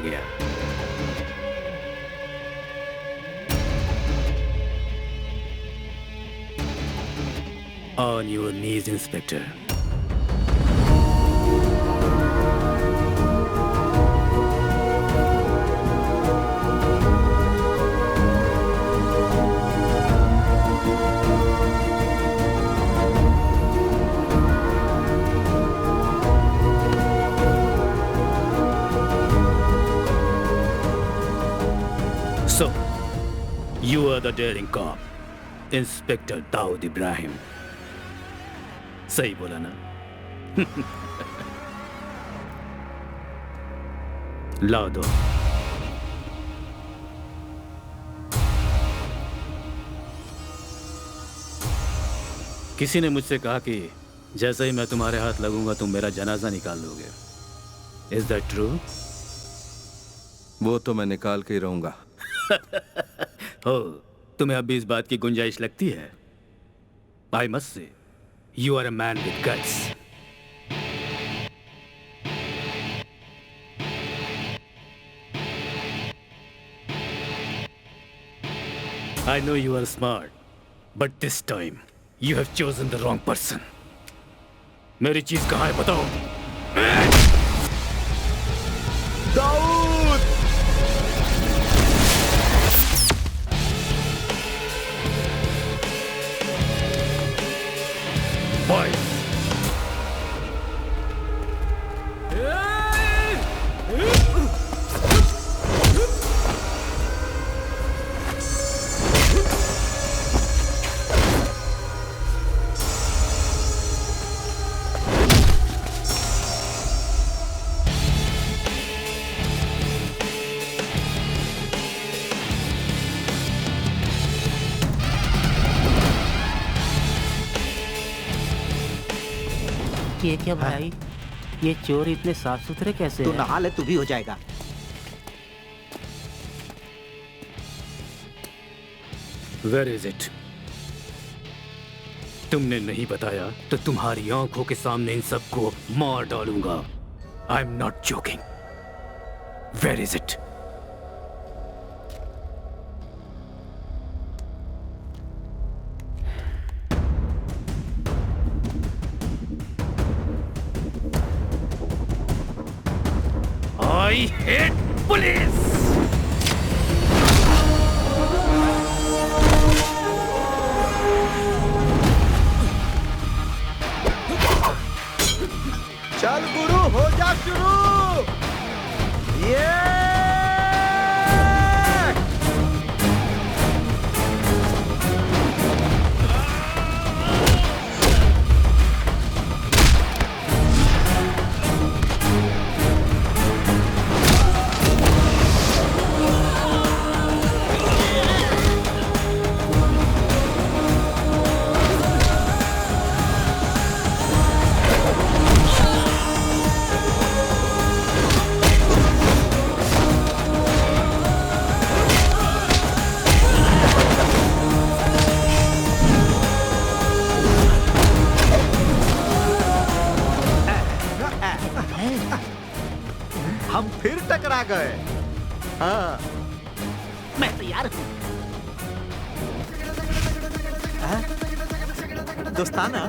गया। On your knees, Inspector. So, you are the daring cop, Inspector Dawood Ibrahim. सही बोला ना? लाओ दो। किसी ने मुझसे कहा कि जैसे ही मैं तुम्हारे हाथ लगूंगा तुम मेरा जनाजा निकाल लोगे। Is that true? वो तो मैं निकाल के ही रहूंगा। हो, तुम्हें अब भी इस बात की गुंजाइश लगती है? I must say, you are a man with guts. I know you are smart, but this time you have chosen the wrong person. मेरी चीज कहाँ है बताओ? दाऊद! Boys! ये क्या भाई? ये चोर इतने साफ सुथरे कैसे तू हैं? नहा ले, तू भी हो जाएगा। Where is it? तुमने नहीं बताया तो तुम्हारी आंखों के सामने इन सबको मार डालूंगा। I'm not joking. Where is it? I hate police! चल गुरु, हो जा शुरू। ये हम फिर टकरा गए। हाँ, मैं तैयार हूँ। दोस्ताना।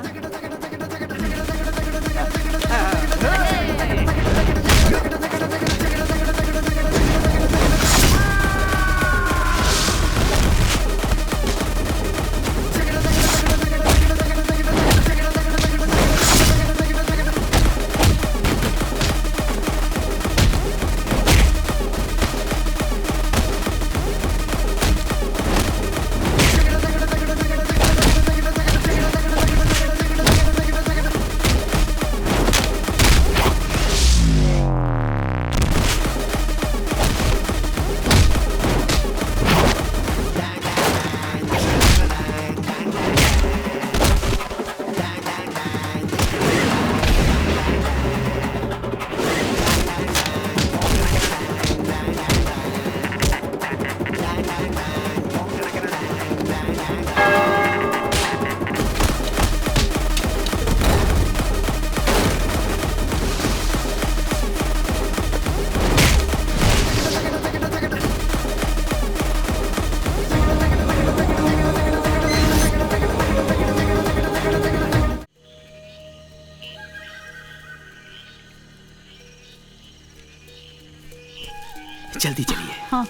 जल्दी चलिए। हाँ।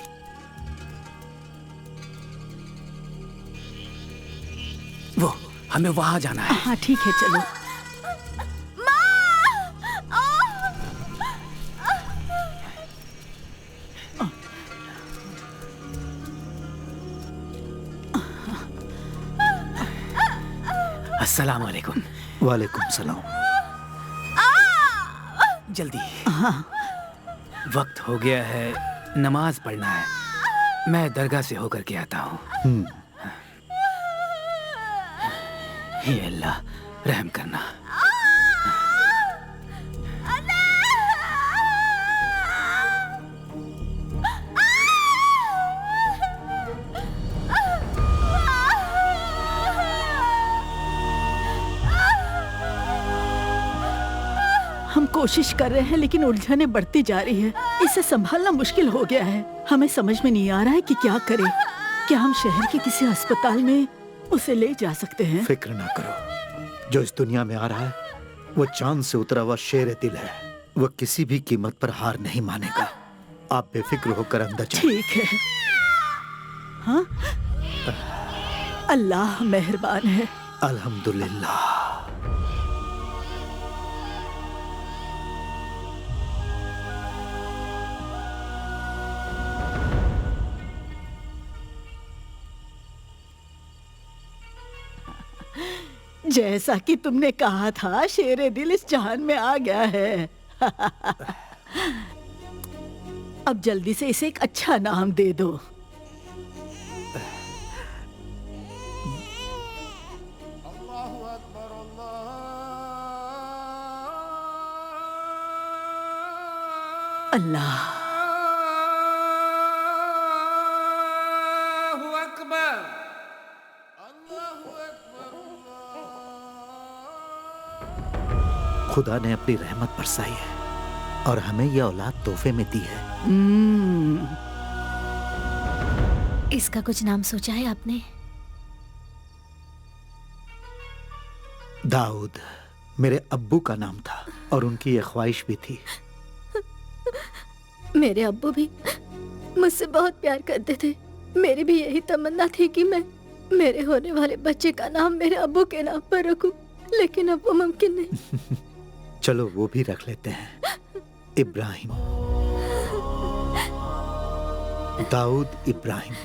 वो हमें वहां जाना है। हाँ ठीक है, चलो। अस्सलाम वालेकुम। वालेकुम सलाम। जल्दी, हाँ। वक्त हो गया है, नमाज पढ़ना है। मैं दरगाह से होकर के आता हूँ। हे अल्लाह, रहम करना। हम कोशिश कर रहे हैं लेकिन उलझनें बढ़ती जा रही है। इसे संभालना मुश्किल हो गया है। हमें समझ में नहीं आ रहा है कि क्या करें। क्या हम शहर के किसी अस्पताल में उसे ले जा सकते हैं? फिक्र ना करो, जो इस दुनिया में आ रहा है वो चांद से उतरा हुआ शेर दिल है। वो किसी भी कीमत पर हार नहीं मानेगा। आप बेफिक्र होकर अंदर जाइए। ठीक है। हाँ? अल्लाह मेहरबान है। अल्हम्दुलिल्लाह। जैसा कि तुमने कहा था, शेरे दिल इस जहान में आ गया है। अब जल्दी से इसे एक अच्छा नाम दे दो। अल्लाह। खुदा ने अपनी रहमत बरसाई है और हमें यह औलाद तोहफे में दी है। इसका कुछ नाम सोचा है आपने? दाऊद मेरे अब्बू का नाम था और उनकी यह ख्वाहिश भी थी। मेरे अब्बू भी मुझसे बहुत प्यार करते थे। मेरी भी यही तमन्ना थी कि मैं मेरे होने वाले बच्चे का नाम मेरे अब्बू के नाम पर रखूं, लेकिन अब वो मुमकिन नहीं। चलो वो भी रख लेते हैं, इब्राहिम। दाऊद इब्राहिम।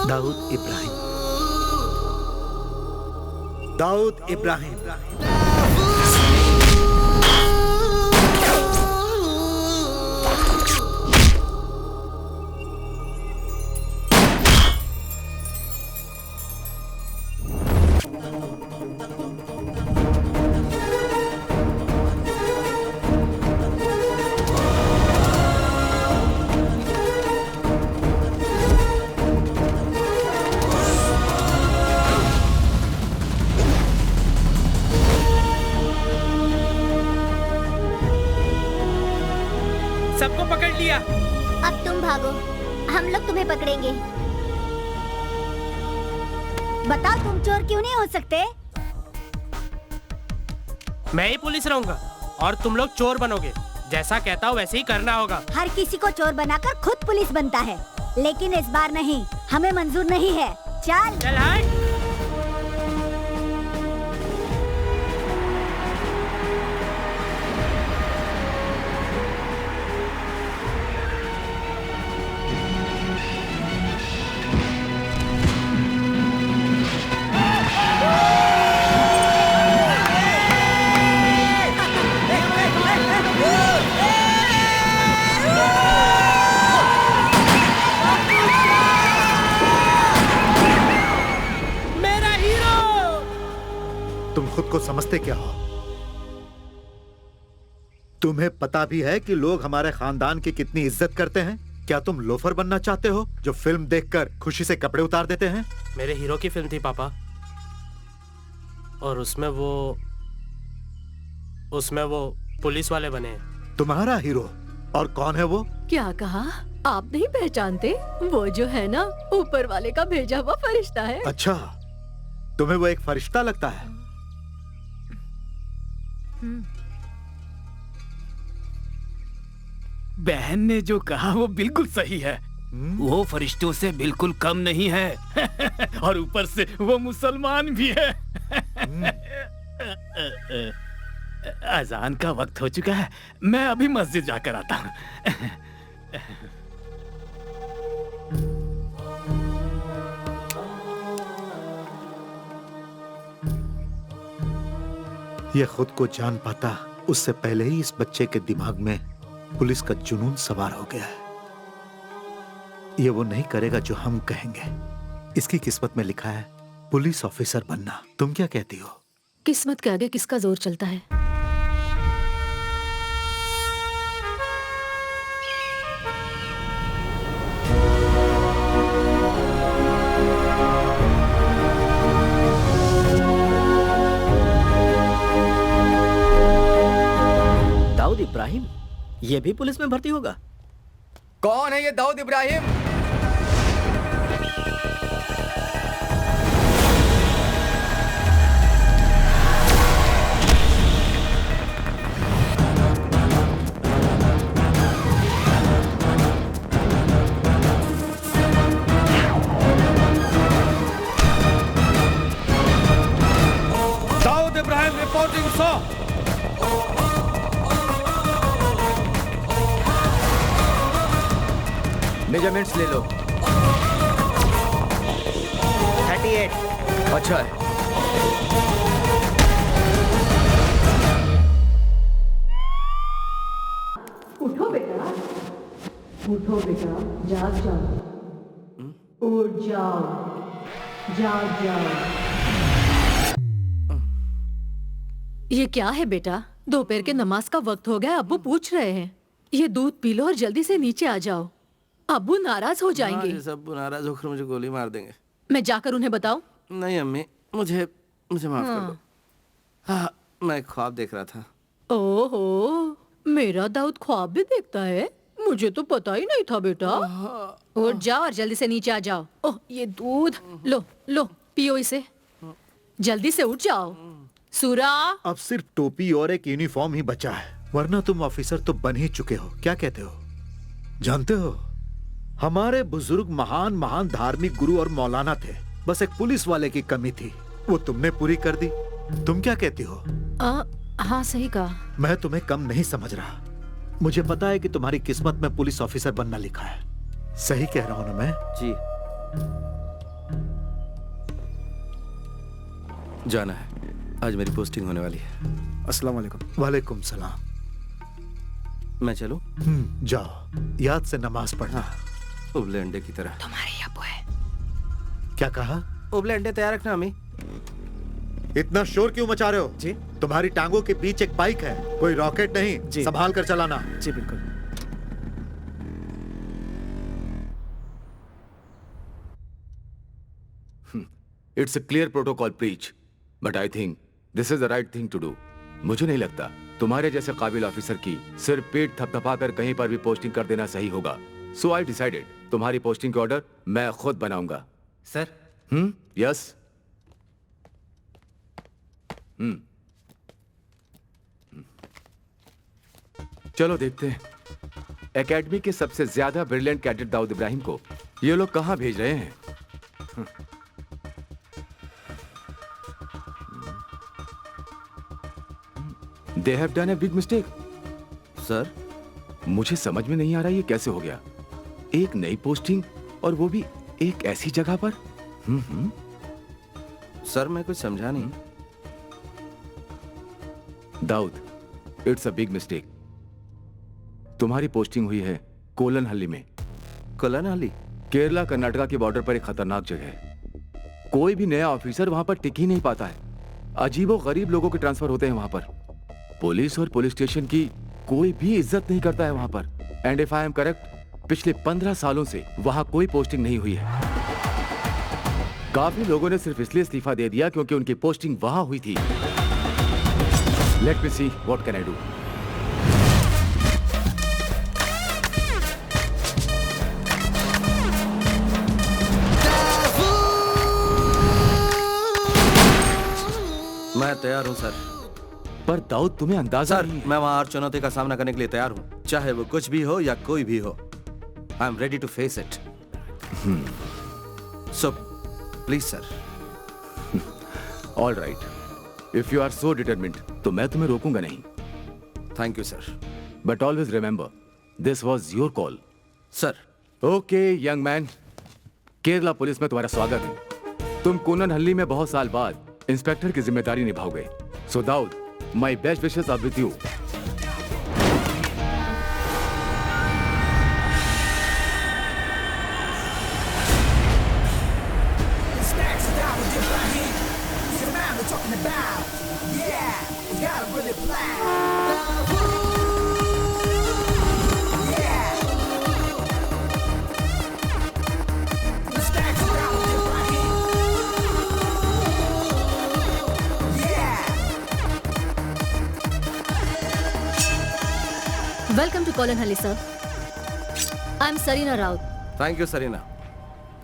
दाऊद इब्राहिम। दाऊद इब्राहिम। सबको पकड़ लिया। अब तुम भागो, हम लोग तुम्हें पकड़ेंगे। बताओ, तुम चोर क्यों नहीं हो सकते? मैं ही पुलिस रहूंगा और तुम लोग चोर बनोगे। जैसा कहता हूँ वैसे ही करना होगा। हर किसी को चोर बनाकर खुद पुलिस बनता है, लेकिन इस बार नहीं, हमें मंजूर नहीं है। चल चल हट। तुम खुद को समझते क्या हो? तुम्हें पता भी है कि लोग हमारे खानदान की कितनी इज्जत करते हैं? क्या तुम लोफर बनना चाहते हो जो फिल्म देखकर खुशी से कपड़े उतार देते हैं? मेरे हीरो की फिल्म थी पापा, और उसमें वो पुलिस वाले बने। तुम्हारा हीरो? और कौन है वो? क्या कहा? आप नहीं पहचानते? वो जो है ना, ऊपर वाले का भेजा हुआ फरिश्ता है। अच्छा, तुम्हें वो एक फरिश्ता लगता है? बहन ने जो कहा वो बिल्कुल सही है। वो फरिश्तों से बिल्कुल कम नहीं है। और ऊपर से वो मुसलमान भी है। अजान का वक्त हो चुका है, मैं अभी मस्जिद जाकर आता हूँ। ये खुद को जान पाता उससे पहले ही इस बच्चे के दिमाग में पुलिस का जुनून सवार हो गया है। ये वो नहीं करेगा जो हम कहेंगे। इसकी किस्मत में लिखा है पुलिस ऑफिसर बनना। तुम क्या कहती हो? किस्मत के आगे किसका जोर चलता है? दाऊद इब्राहिम ये भी पुलिस में भर्ती होगा? कौन है ये Dawood Ibrahim? Dawood Ibrahim reporting sir. Measurements ले लो। 38। अच्छा है। उठो बेटा, उठो बेटा, जाग जाओ, उठ जाओ, जाग जाओ। ये क्या है बेटा? दोपहर के नमाज का वक्त हो गया, अब्बू पूछ रहे हैं। ये दूध पी लो और जल्दी से नीचे आ जाओ, अब्बू नाराज हो जाएंगे। सब नाराज होकर मुझे गोली मार देंगे। मैं जाकर उन्हें बताऊं? नहीं अम्मी, मुझे माफ कर दो। हाँ, मैं ख्वाब देख रहा था। ओहो, मेरा दाऊद ख्वाब भी देखता है? मुझे तो पता ही नहीं था बेटा। उठ जाओ और जल्दी से नीचे आ जाओ। ओह, ये दूध लो लो, पियो इसे। जल्दी से उठ जाओ। सूरा, अब सिर्फ टोपी और एक यूनिफॉर्म ही बचा है, वरना तुम ऑफिसर तो बन ही चुके हो। क्या कहते हो? जानते हो, हमारे बुजुर्ग महान महान धार्मिक गुरु और मौलाना थे, बस एक पुलिस वाले की कमी थी, वो तुमने पूरी कर दी। तुम क्या कहती हो? हाँ सही कहा। मैं तुम्हें कम नहीं समझ रहा। मुझे पता है कि तुम्हारी किस्मत में पुलिस ऑफिसर बनना लिखा है। सही कह रहा हूं ना मैं? जी। जाना है, आज मेरी पोस्टिंग होने वाली है। अस्सलाम वालेकुम। वालेकुम सलाम। मैं चलूं? जाओ, याद से नमाज पढ़ना। उबले अंडे की तरह। तुम्हारे अब्बू है। क्या कहा? उबले अंडे तैयार रखना अम्मी। इतना शोर क्यों मचा रहे हो? जी, तुम्हारी टांगों के बीच एक बाइक है, कोई रॉकेट नहीं। जी। संभाल कर चलाना। जी बिल्कुल। It's a clear protocol breach, but I think this is the right thing to do. मुझे नहीं लगता तुम्हारे जैसे काबिल ऑफिसर की सिर्फ पेट थपथपाकर कहीं पर भी पोस्टिंग कर देना सही होगा। So I decided तुम्हारी पोस्टिंग के ऑर्डर मैं खुद बनाऊंगा। सर। यस। चलो देखते हैं एकेडमी के सबसे ज्यादा ब्रिलियंट कैडेट दाऊद इब्राहिम को ये लोग कहां भेज रहे हैं। They have done a big mistake. Sir, मुझे समझ में नहीं आ रहा ये कैसे हो गया। एक नई पोस्टिंग और वो भी एक ऐसी जगह पर। सर मैं कुछ समझा नहीं। Dawood, it's a big mistake. तुम्हारी पोस्टिंग हुई है कोलनहल्ली में। कोलनहल्ली? केरला कर्नाटका के बॉर्डर पर एक खतरनाक जगह है। कोई भी नया ऑफिसर वहां पर टिक ही नहीं पाता है। अजीबो गरीब लोगों के ट्रांसफर होते हैं वहां पर। पुलिस और पुलिस स्टेशन की कोई भी इज्जत नहीं करता है वहां पर। And if I am correct, पिछले 15 सालों से वहां कोई पोस्टिंग नहीं हुई है। काफी लोगों ने सिर्फ इसलिए इस्तीफा दे दिया क्योंकि उनकी पोस्टिंग वहां हुई थी। Let me see what can I do. मैं तैयार हूं सर। पर दाऊद तुम्हें अंदाजा सर, मैं वहां हर चुनौती का सामना करने के लिए तैयार हूं। चाहे वो कुछ भी हो या कोई भी हो, I am ready to face it. So please sir. All right, if you are so determined तो मैं तुम्हें रोकूंगा नहीं। Thank you sir. But always remember, this was your call. Sir. Okay young man, Kerala police में तुम्हारा स्वागत है। तुम कोननहल्ली में बहुत साल बाद इंस्पेक्टर की जिम्मेदारी निभाओगे। So Dawood, my best wishes are with you. Welcome to Kolanahalli sir. I am Sarina Raut. Thank you Sarina.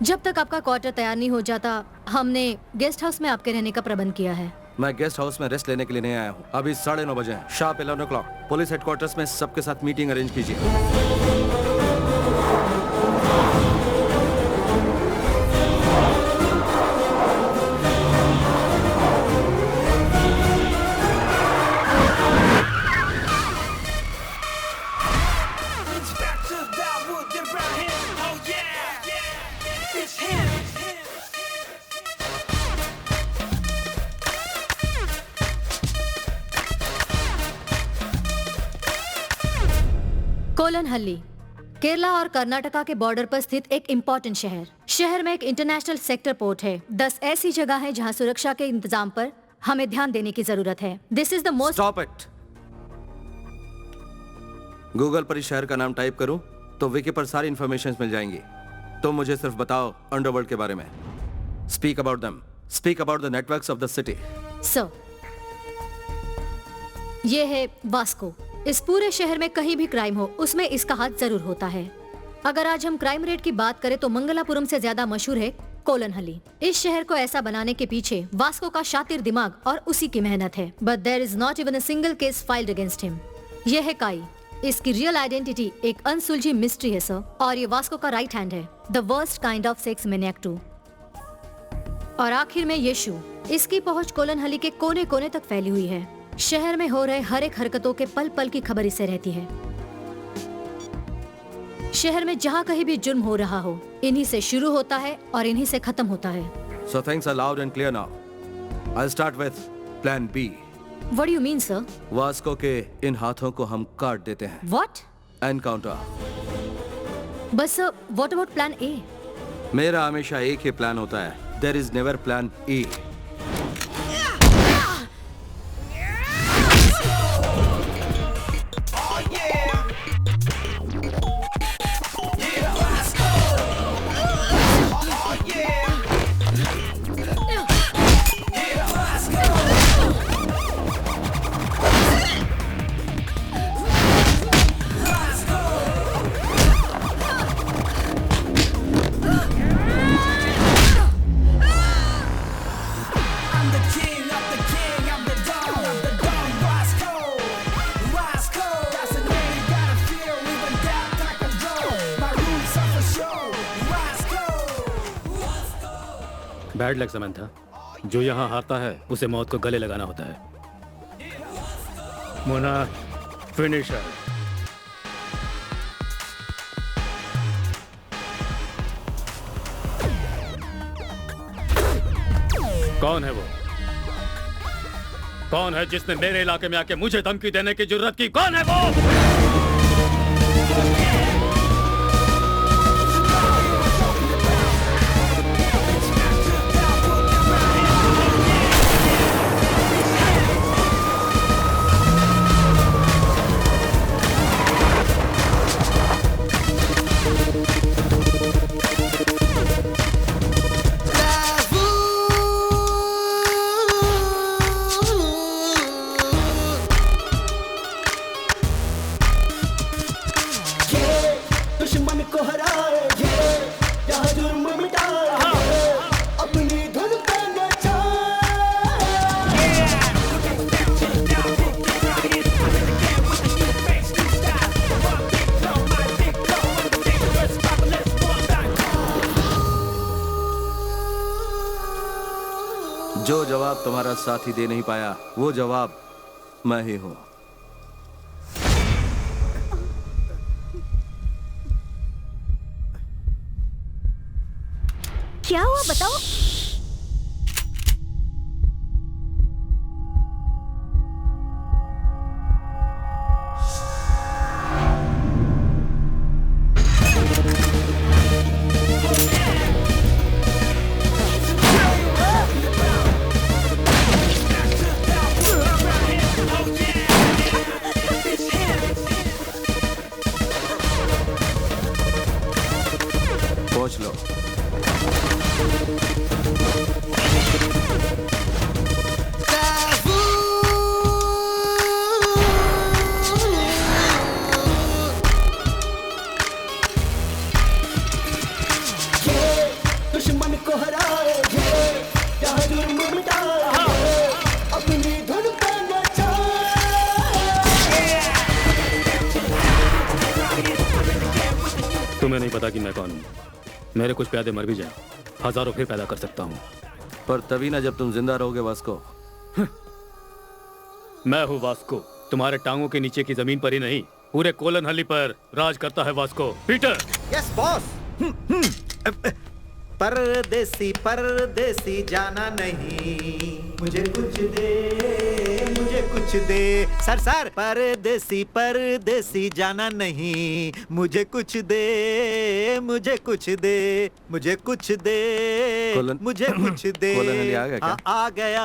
जब तक आपका क्वार्टर तैयार नहीं हो जाता, हमने गेस्ट हाउस में आपके रहने का प्रबंध किया है। मैं गेस्ट हाउस में रेस्ट लेने के लिए नहीं आया हूँ। अभी 9:30 बजे हैं, शार्प 11 o'clock। पुलिस हेडक्वार्टर्स में सबके साथ मीटिंग अरेंज कीजिए। कोलनहल्ली केरला और कर्नाटका के बॉर्डर पर स्थित एक इम्पोर्टेंट शहर में एक इंटरनेशनल सेक्टर पोर्ट है। 10 ऐसी जगह है जहां सुरक्षा के इंतजाम पर हमें ध्यान देने की जरूरत है। This is the most. Stop it. Google पर इस शहर का नाम टाइप करूं तो विकी पर सारी इंफॉर्मेशन मिल जाएंगी। तुम मुझे सिर्फ बताओ अंडरवर्ल्ड के बारे में। Speak about them. Speak about the networks of the city. Sir, ये है वास्को। इस पूरे शहर में कहीं भी क्राइम हो, उसमें इसका हाथ जरूर होता है। अगर आज हम क्राइम रेट की बात करें तो मंगलापुरम से ज्यादा मशहूर है कोलनहल्ली। इस शहर को ऐसा बनाने के पीछे वास्को का शातिर दिमाग और उसी की मेहनत है। But there is not even a single case filed against him. यह है काई। इसकी रियल आइडेंटिटी एक अनसुलझी मिस्ट्री है सर, और ये वास्को का राइट हैंड है, the worst kind of sex maniac too. और आखिर में यीशु। इसकी पहुंच कोलनहल्ली के कोने कोने तक फैली हुई है। शहर में हो रहे हर एक हरकतों के पल पल की खबर इसे रहती है। शहर में जहाँ कहीं भी जुर्म हो रहा हो, इन्हीं से शुरू होता है और इन्हीं से खत्म होता है। So things are loud and clear now. I'll start with Plan B. What do you mean, sir? Vasco के इन हाथों को हम काट देते हैं। What? एनकाउंटर। बस sir, what about Plan A? मेरा हमेशा एक ही प्लान होता है। There is never Plan E. Bad luck Samantha. जो यहाँ हारता है उसे मौत को गले लगाना होता है। मोना, फिनिशर। कौन है वो? कौन है जिसने मेरे इलाके में आके मुझे धमकी देने की जुर्रत की? कौन है वो? जवाब तुम्हारा साथी दे नहीं पाया, वो जवाब मैं ही हूं। क्या हुआ बताओ? पहुंच लो। दुश्मन को हराए जहाँ जुर्म मिटाए अपनी धुन पे तुम्हें नहीं पता कि मैं कौन हूँ। मेरे कुछ प्यादे मर भी जाए, हजारों फिर पैदा कर सकता हूँ। पर तभी ना जब तुम जिंदा रहोगे वास्को। मैं हूँ वास्को, तुम्हारे टांगों के नीचे की जमीन पर ही नहीं, पूरे कोलन हल्ली पर राज करता है वास्को। पीटर। Yes boss. परदेसी परदेसी जाना नहीं, मुझे कुछ दे, मुझे कुछ दे। सर परदेसी परदेसी जाना नहीं, मुझे कुछ दे, मुझे कुछ दे, मुझे कुछ दे, मुझे कुछ दे। कोलन आ गया क्या? आ गया,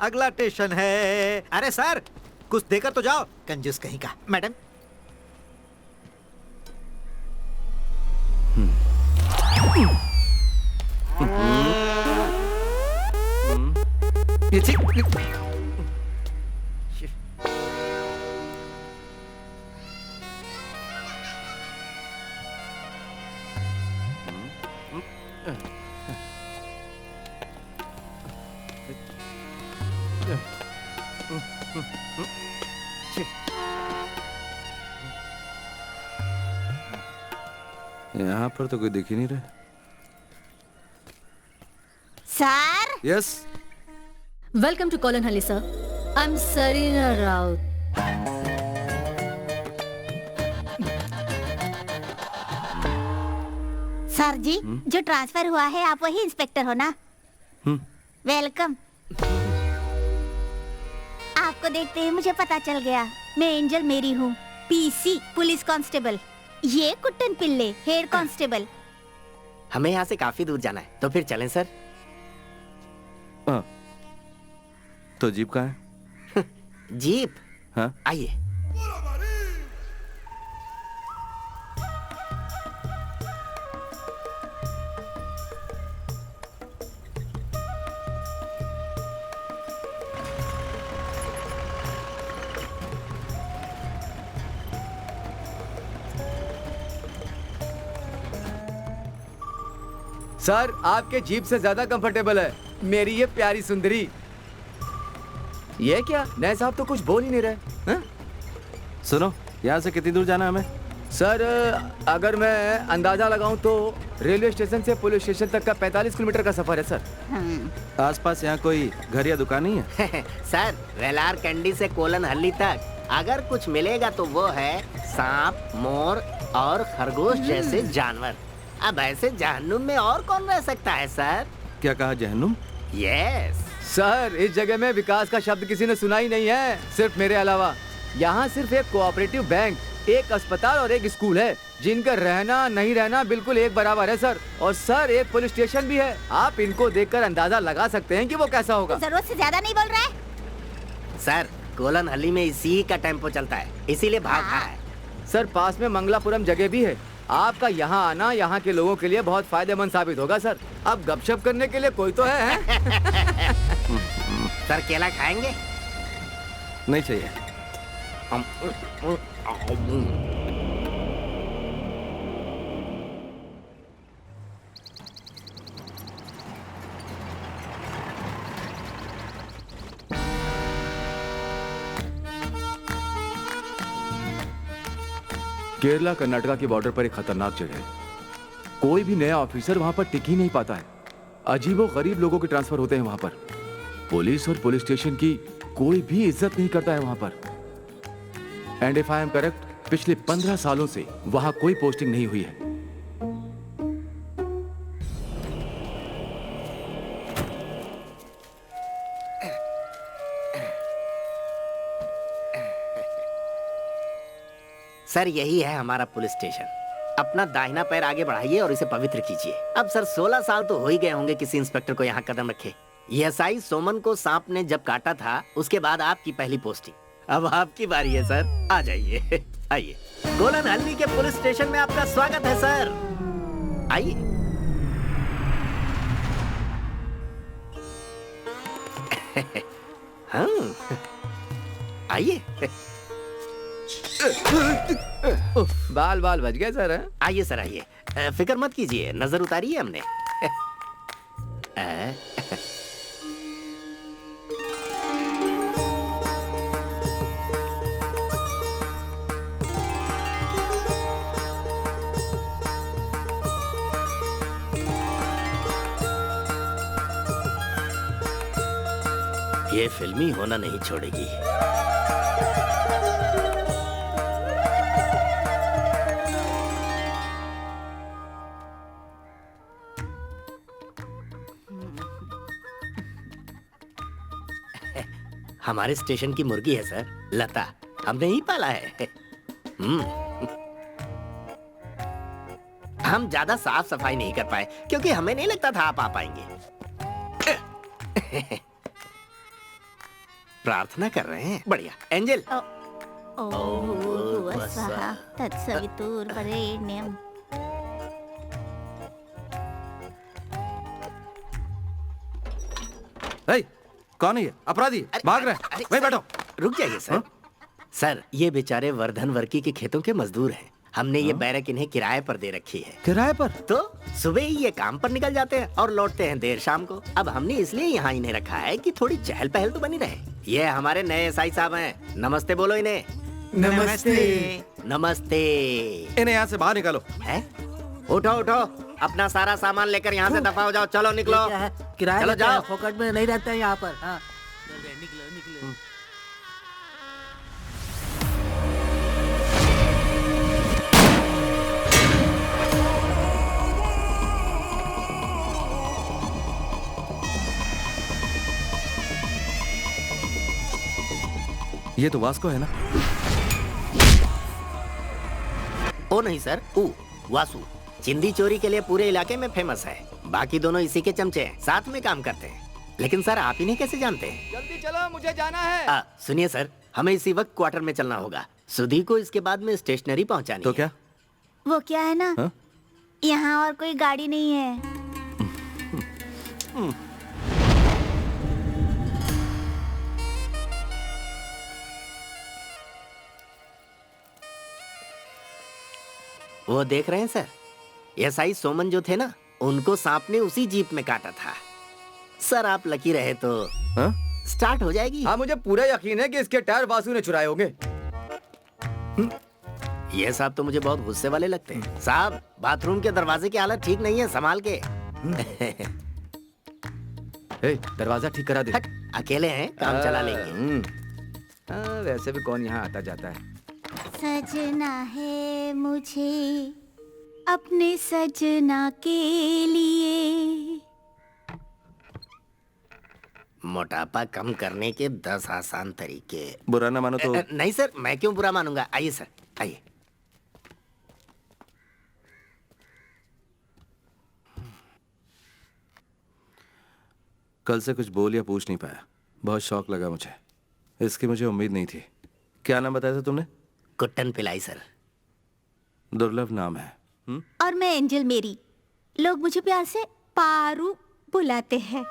अगला स्टेशन है। अरे सर कुछ देकर तो जाओ, कंजूस कहीं का। मैडम यहाँ पर तो कोई दिख ही नहीं रहा। Sir. Yes. Welcome to Kolanahalli sir. I am Sarina Raut. Sir ji जो ट्रांसफर हुआ है आप वही इंस्पेक्टर हो ना? वेलकम। आपको देखते ही मुझे पता चल गया, मैं एंजल मेरी हूँ, पीसी पुलिस कांस्टेबल। ये कुट्टन पिल्ले हेड कांस्टेबल। हमें यहाँ से काफी दूर जाना है, तो फिर चलें सर। हाँ। तो जीप कहाँ है? जीप? हाँ आइए। सर आपके जीप से ज्यादा कंफर्टेबल है मेरी ये प्यारी सुंदरी। ये क्या नए साहब तो कुछ बोल ही नहीं रहे हैं? सुनो, यहाँ से कितनी दूर जाना है हमें? सर अगर मैं अंदाजा लगाऊं तो रेलवे स्टेशन से पुलिस स्टेशन तक का 45 किलोमीटर का सफर है सर। आसपास यहाँ कोई घर या दुकान नहीं है? सर वेलार कैंडी से कोलन हल्ली तक अगर कुछ मिलेगा तो वो है सांप, मोर और खरगोश जैसे जानवर। अब ऐसे जहन्नुम में और कौन रह सकता है सर? क्या कहा, जहन्नुम? यस सर, इस जगह में विकास का शब्द किसी ने सुना ही नहीं है, सिर्फ मेरे अलावा। यहाँ सिर्फ एक कोऑपरेटिव बैंक, एक अस्पताल और एक स्कूल है, जिनका रहना नहीं रहना बिल्कुल एक बराबर है सर। और सर एक पुलिस स्टेशन भी है। आप इनको देखकर अंदाजा लगा सकते हैं कि वो कैसा होगा। जरूरत से ज्यादा नहीं बोल रहा है सर। कोलन हल्ली में इसी का टेम्पो चलता है, इसीलिए भाग रहा है। सर पास में मंगलापुरम जगह भी है। आपका यहाँ आना यहाँ के लोगों के लिए बहुत फायदेमंद साबित होगा सर। अब गपशप करने के लिए कोई तो है? सर केला खाएंगे? नहीं चाहिए। केरला कर्नाटका की बॉर्डर पर एक खतरनाक जगह है। कोई भी नया ऑफिसर वहां पर टिक ही नहीं पाता है। अजीबो गरीब लोगों के ट्रांसफर होते हैं वहां पर। पुलिस और पुलिस स्टेशन की कोई भी इज्जत नहीं करता है वहां पर। And if I am correct, पिछले 15 सालों से वहां कोई पोस्टिंग नहीं हुई है। सर यही है हमारा पुलिस स्टेशन। अपना दाहिना पैर आगे बढ़ाइए और इसे पवित्र कीजिए। अब सर 16 साल तो हो ही गए होंगे किसी इंस्पेक्टर को यहाँ कदम रखे। एसआई सोमन को सांप ने जब काटा था उसके बाद आपकी पहली पोस्टिंग। अब आपकी बारी है सर, आ जाइए। आइए, कोलन हल्ली के पुलिस स्टेशन में आपका स्वागत है सर। आइए। हाँ, आइए। बाल बाल बच गए सर। हैं? आइए सर आइए, फिक्र मत कीजिए, नजर उतारी है हमने। ये फिल्मी होना नहीं छोड़ेगी। हमारे स्टेशन की मुर्गी है सर, लता, हमने ही पाला है। हम ज्यादा साफ सफाई नहीं कर पाए क्योंकि हमें नहीं लगता था आप आ पाएंगे। प्रार्थना कर रहे हैं, बढ़िया। एंजल। तत्सवितुर्वरेण्यं। कौन है ये अपराधी? भाग रहे हैं। वहीं बैठो। रुक जाइए सर। सर ये बेचारे वर्धन वर्की के खेतों के मजदूर हैं। हमने ये बैरक इन्हें किराए पर दे रखी है। किराए पर? तो सुबह ही ये काम पर निकल जाते हैं और लौटते हैं देर शाम को। अब हमने इसलिए यहाँ इन्हें रखा है कि थोड़ी चहल पहल तो बनी रहे। ये हमारे नए एसआई साहब हैं। नमस्ते बोलो इन्हें। नमस्ते। नमस्ते। इन्हें यहाँ से बाहर निकालो। है? उठो उठो, अपना सारा सामान लेकर यहाँ से दफा हो जाओ। चलो निकलो। किराया चलो लेते हैं, जाओ। फोकट में नहीं रहते हैं यहाँ पर। हाँ। ये तो वास्को है ना? ओ नहीं सर, वासु चिंदी चोरी के लिए पूरे इलाके में फेमस है। बाकी दोनों इसी के चमचे हैं, साथ में काम करते हैं। लेकिन सर आप इन्हें कैसे जानते हैं? जल्दी चलो, मुझे जाना है। सुनिए सर, हमें इसी वक्त क्वार्टर में चलना होगा। सुधी को इसके बाद में स्टेशनरी पहुंचानी तो है। क्या? वो क्या है ना, हाँ? यहाँ और कोई गाड़ी नहीं है। वो देख रहे हैं सर, एसआई सोमन जो थे ना, उनको सांप ने उसी जीप में काटा था। सर आप लकी रहे तो स्टार्ट हो जाएगी। हाँ, मुझे पूरा यकीन है कि इसके टायर वासु ने चुराए होंगे। ये साहब तो मुझे बहुत गुस्से वाले लगते हैं। साहब बाथरूम के दरवाजे की हालत ठीक नहीं है, संभाल के। दरवाजा ठीक करा दे। अकेले हैं, काम चला लेंगे। वैसे भी कौन यहाँ आता जाता है। सजना है मुझे अपने सजना के लिए। मोटापा कम करने के 10 आसान तरीके। बुरा ना मानो तो। नहीं सर, मैं क्यों बुरा मानूंगा। आइए सर, आइए। कल से कुछ बोल या पूछ नहीं पाया, बहुत शौक लगा मुझे। इसकी मुझे उम्मीद नहीं थी। क्या नाम बताया था तुमने? कुट्टन पिलाई सर। दुर्लभ नाम है। और मैं एंजल मेरी, लोग मुझे प्यार से पारू बुलाते हैं।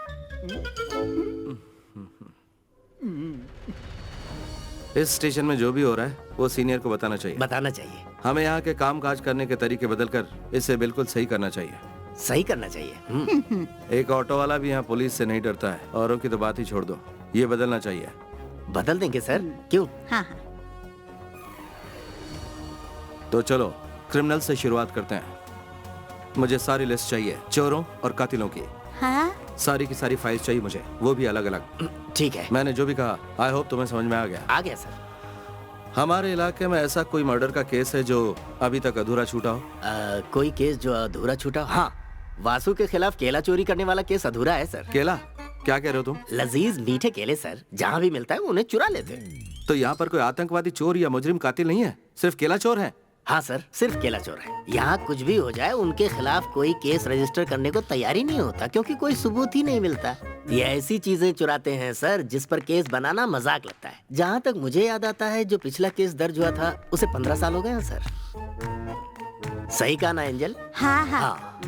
इस स्टेशन में जो भी हो रहा है वो सीनियर को बताना चाहिए। बताना चाहिए। हमें यहाँ के काम काज करने के तरीके बदलकर इसे बिल्कुल सही करना चाहिए। सही करना चाहिए। एक ऑटो वाला भी यहाँ पुलिस से नहीं डरता है। औरों की तो बात ही छोड़ दो, ये बदलना चाहिए। बदल देंगे सर, क्यों? हाँ हाँ। तो चलो क्रिमिनल से शुरुआत करते हैं। मुझे सारी लिस्ट चाहिए चोरों और कातिलों की। हाँ सारी की सारी फाइल्स चाहिए मुझे, वो भी अलग अलग। ठीक है। मैंने जो भी कहा आई होप तुम्हें समझ में आ गया। आ गया सर। हमारे इलाके में ऐसा कोई मर्डर का केस है जो अभी तक अधूरा छूटा हो? कोई केस जो अधूरा छूटा? हाँ, वासु के खिलाफ केला चोरी करने वाला केस अधूरा है सर। केला? क्या कह रहे हो तुम? लजीज मीठे केले सर, जहाँ भी मिलता है उन्हें चुरा लेते हैं। तो यहाँ पर कोई आतंकवादी चोर या मुजरिम कातिल नहीं है, सिर्फ केला चोर है? हाँ सर, सिर्फ केला चोर है। यहाँ कुछ भी हो जाए उनके खिलाफ कोई केस रजिस्टर करने को तैयारी नहीं होता, क्योंकि कोई सबूत ही नहीं मिलता। ये ऐसी चीजें चुराते हैं सर जिस पर केस बनाना मजाक लगता है। जहाँ तक मुझे याद आता है, जो पिछला केस दर्ज हुआ था उसे 15 साल हो गए हैं सर। सही कहा ना एंजल? हाँ हाँ।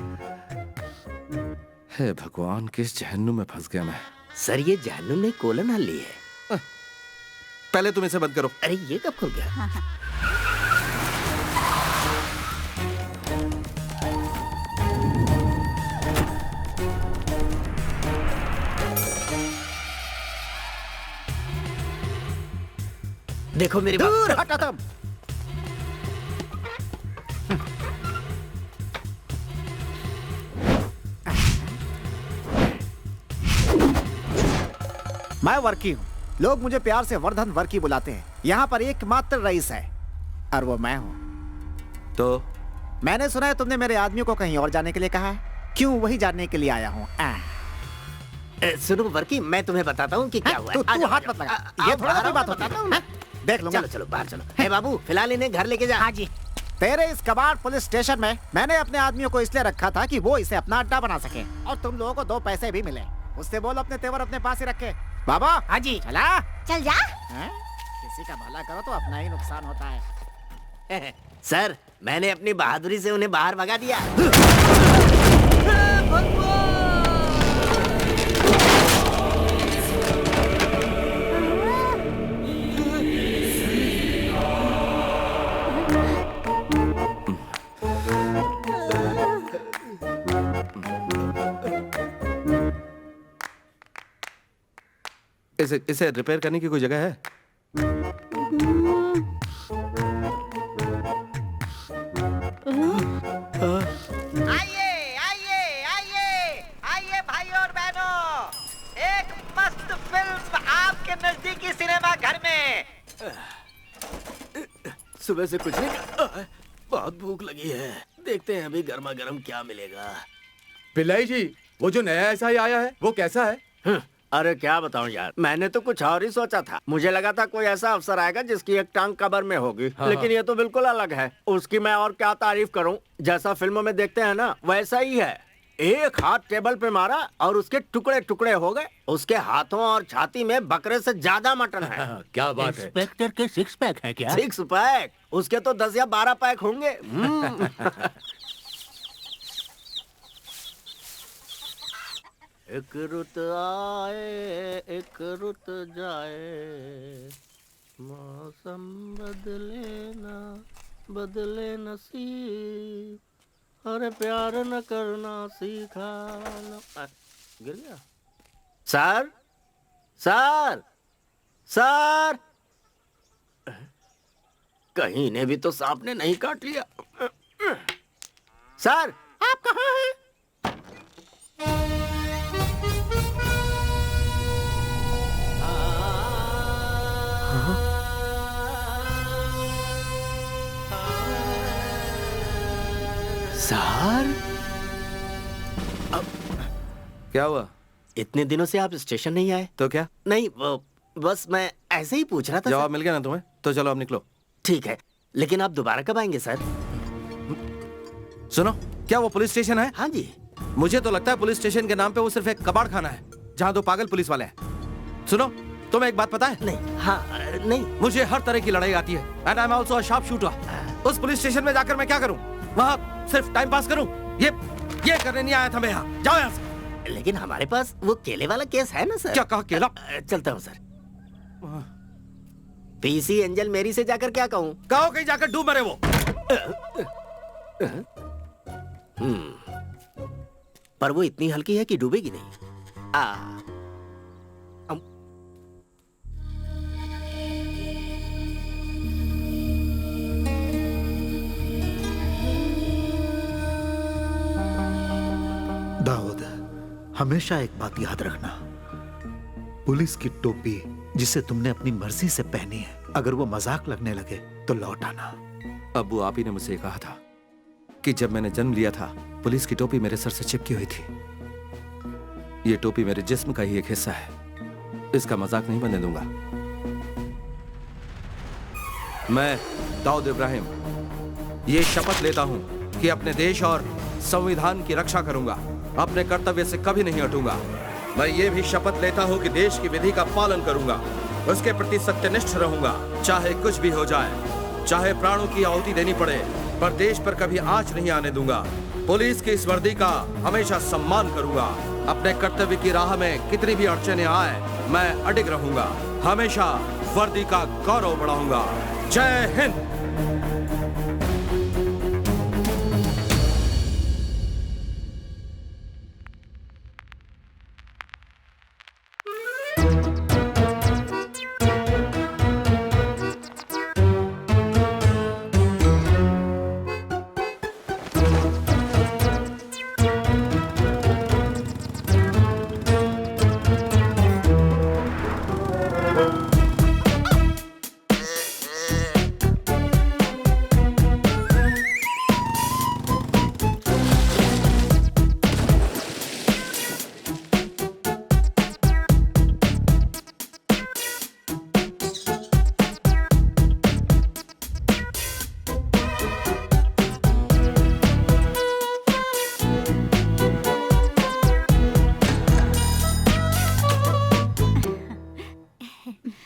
हे भगवान, किस जहन्नुम में फंस गया मैं। सर ये जहन्नुम नहीं, कोलन हल्ली है। पहले तुम इसे बंद करो। अरे ये कब खुल गया? हाँ, हाँ। देखो मेरी दूर हटो तुम। मैं वर्की हूँ, लोग मुझे प्यार से वर्धन वर्की बुलाते हैं। यहाँ पर एकमात्र रईस है और वो मैं हूँ। तो मैंने सुना है तुमने मेरे आदमियों को कहीं और जाने के लिए कहा है, क्यों वही जानने के लिए आया हूँ। सुनो वर्की, मैं तुम्हें बताता हूँ कि क्या हुआ है। तू हाथ मत लगा, ये थोड़ा कोई बात होता है। देख लूंगा। चलो चलो बाहर चलो। हे बाबू, फिलहाल इन्हें घर लेके जा। हाँ जी। तेरे इस कबाड़ पुलिस स्टेशन में मैंने अपने आदमियों को इसलिए रखा था कि वो इसे अपना अड्डा बना सके, और तुम लोगों को 2 पैसे भी मिले। उससे बोल अपने तेवर अपने पास ही रखे। बाबा। हाँ जी। चला चल जा। किसी का भला करो तो अपना ही नुकसान होता है। सर, मैंने अपनी बहादुरी से उन्हें बाहर भगा दिया। इसे रिपेयर करने की कोई जगह है? आइए आइए आइए आइए भाई और बहनों, एक मस्त फिल्म आपके नजदीकी सिनेमा घर में। सुबह से कुछ नहीं खाया, बहुत भूख लगी है। देखते हैं अभी गर्मा गर्म क्या मिलेगा। पिल्लाई जी, वो जो नया एसआई आया है वो कैसा है? अरे क्या बताऊं यार, मैंने तो कुछ और ही सोचा था। मुझे लगा था कोई ऐसा अफसर आएगा जिसकी एक टांग कबर में होगी, लेकिन ये तो बिल्कुल अलग है। उसकी मैं और क्या तारीफ करूं, जैसा फिल्मों में देखते हैं ना वैसा ही है। एक हाथ टेबल पे मारा और उसके टुकड़े टुकड़े हो गए। उसके हाथों और छाती में बकरे से ज्यादा मटन है। क्या बात है? इंस्पेक्टर के 6 पैक है क्या? 6 पैक? उसके तो 10 या 12 पैक होंगे। एक रुत आए एक रुत जाए, मौसम बदले ना बदले नसीब, अरे प्यार न करना सीखा न। गिर गया। सर सर सर, कहीं ने भी तो सांप ने नहीं काट लिया। सर आप कहाँ हैं? सर, क्या हुआ? इतने दिनों से आप स्टेशन नहीं आए? तो क्या? नहीं, बस मैं ऐसे ही पूछ रहा था। जवाब मिल गया ना तुम्हें? तो चलो अब निकलो। ठीक है, लेकिन आप दोबारा कब आएंगे सर? सुनो, क्या वो पुलिस स्टेशन है? हाँ जी। मुझे तो लगता है पुलिस स्टेशन के नाम पे वो सिर्फ एक कबाड़ खाना है जहाँ 2 पागल पुलिस वाले हैं। सुनो, तुम्हें एक बात पता है? नहीं। हाँ नहीं। मुझे हर तरह की लड़ाई आती है, and I am also a sharp shooter. उस पुलिस स्टेशन में जाकर मैं क्या करूं? वहाँ सिर्फ टाइम पास करूं? ये करने नहीं आया था मैं यहाँ। जाओ यहाँ से। लेकिन हमारे पास वो केले वाला केस है ना सर। क्या कहा? केला? चलता हूँ सर। पीसी एंजल मेरी से जाकर क्या कहूँ? कहो कहीं जाकर डूब मरे वो। पर वो इतनी हल्की है कि डूबेगी नहीं। दाऊद, हमेशा एक बात याद रखना, पुलिस की टोपी जिसे तुमने अपनी मर्जी से पहनी है, अगर वो मजाक लगने लगे तो लौट आना। अब्बू, आप ही ने मुझसे कहा था कि जब मैंने जन्म लिया था पुलिस की टोपी मेरे सर से चिपकी हुई थी। ये टोपी मेरे जिस्म का ही एक हिस्सा है, इसका मजाक नहीं बनने दूंगा। मैं दाऊद इब्राहिम ये शपथ लेता हूं कि अपने देश और संविधान की रक्षा करूंगा, अपने कर्तव्य से कभी नहीं हटूंगा। मैं ये भी शपथ लेता हूं कि देश की विधि का पालन करूंगा, उसके प्रति सत्यनिष्ठ रहूंगा, चाहे कुछ भी हो जाए, चाहे प्राणों की आहुति देनी पड़े, पर देश पर कभी आंच नहीं आने दूंगा। पुलिस की इस वर्दी का हमेशा सम्मान करूंगा। अपने कर्तव्य की राह में कितनी भी अड़चने आए, मैं अडिग रहूंगा, हमेशा वर्दी का गौरव बढ़ाऊंगा। जय हिंद।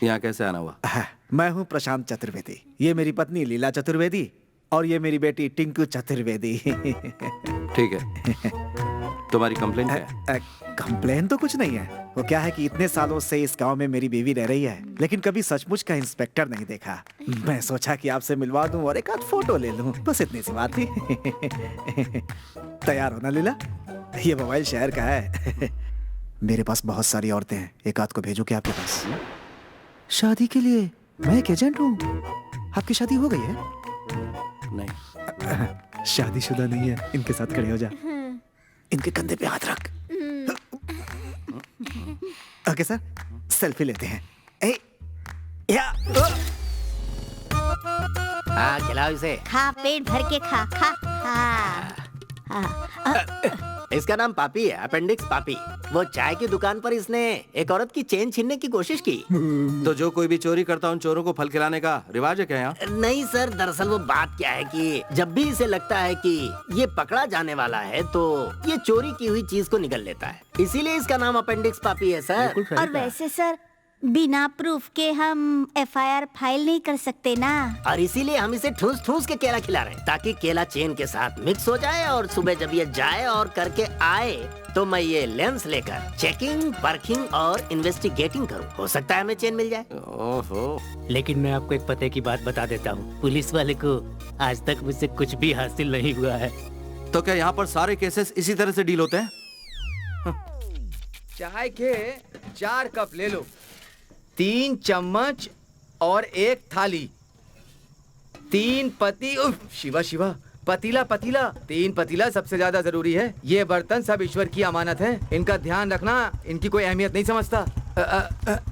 यहाँ कैसे आना हुआ? मैं हूँ प्रशांत चतुर्वेदी, ये मेरी पत्नी लीला चतुर्वेदी और ये मेरी बेटी टिंकू चतुर्वेदी। ठीक है, तुम्हारी कंप्लेन क्या है? कंप्लेन तो कुछ नहीं है। वो क्या है कि इतने सालों से इस गांव में मेरी बीवी रह रही है, लेकिन कभी सचमुच का इंस्पेक्टर नहीं देखा। मैं सोचा कि आपसे मिलवा दूं और एक आध फोटो ले लूं, बस इतनी सी बात थी। तैयार हो ना लीला? ये मोबाइल शहर का है। मेरे पास बहुत सारी औरतें हैं, एक आध को भेजो क्या आपके पास? शादी के लिए मैं एक एजेंट हूँ। आपकी शादी हो गई है? नहीं। शादीशुदा नहीं है। इनके साथ खड़े हो जा, इनके कंधे पे हाथ रख। ओके सर, सेल्फी लेते हैं। हाँ, खिलाओ इसे। खा, पेट भर के खा खा। हाँ। इसका नाम पापी है, अपेंडिक्स पापी। वो चाय की दुकान पर इसने एक औरत की चेन छीनने की कोशिश की। तो जो कोई भी चोरी करता उन चोरों को फल खिलाने का रिवाज है क्या यहाँ? नहीं सर, दरअसल वो बात क्या है कि जब भी इसे लगता है कि ये पकड़ा जाने वाला है तो ये चोरी की हुई चीज को निगल लेता है, इसीलिए इसका नाम अपेंडिक्स पापी है सर। और वैसे सर, बिना प्रूफ के हम एफआईआर फाइल नहीं कर सकते ना। और इसीलिए हम इसे ठूस ठूस के केला खिला रहे हैं, ताकि केला चेन के साथ मिक्स हो जाए और सुबह जब ये जाए और करके आए तो मैं ये लेंस लेकर चेकिंग, परखिंग और इन्वेस्टिगेटिंग करूं। हो सकता है हमें चेन मिल जाए। ओहो। लेकिन मैं आपको एक पते की बात बता देता हूँ, पुलिस वाले को आज तक मुझसे कुछ भी हासिल नहीं हुआ है। तो क्या यहाँ पर सारे केसेस इसी तरह से डील होते हैं? चाय के 4 कप ले लो, 3 चम्मच और 1 थाली, 3 पति, शिवा शिवा, पतीला पतीला, 3 पतीला सबसे ज्यादा जरूरी है। ये बर्तन सब ईश्वर की अमानत है, इनका ध्यान रखना। इनकी कोई अहमियत नहीं समझता।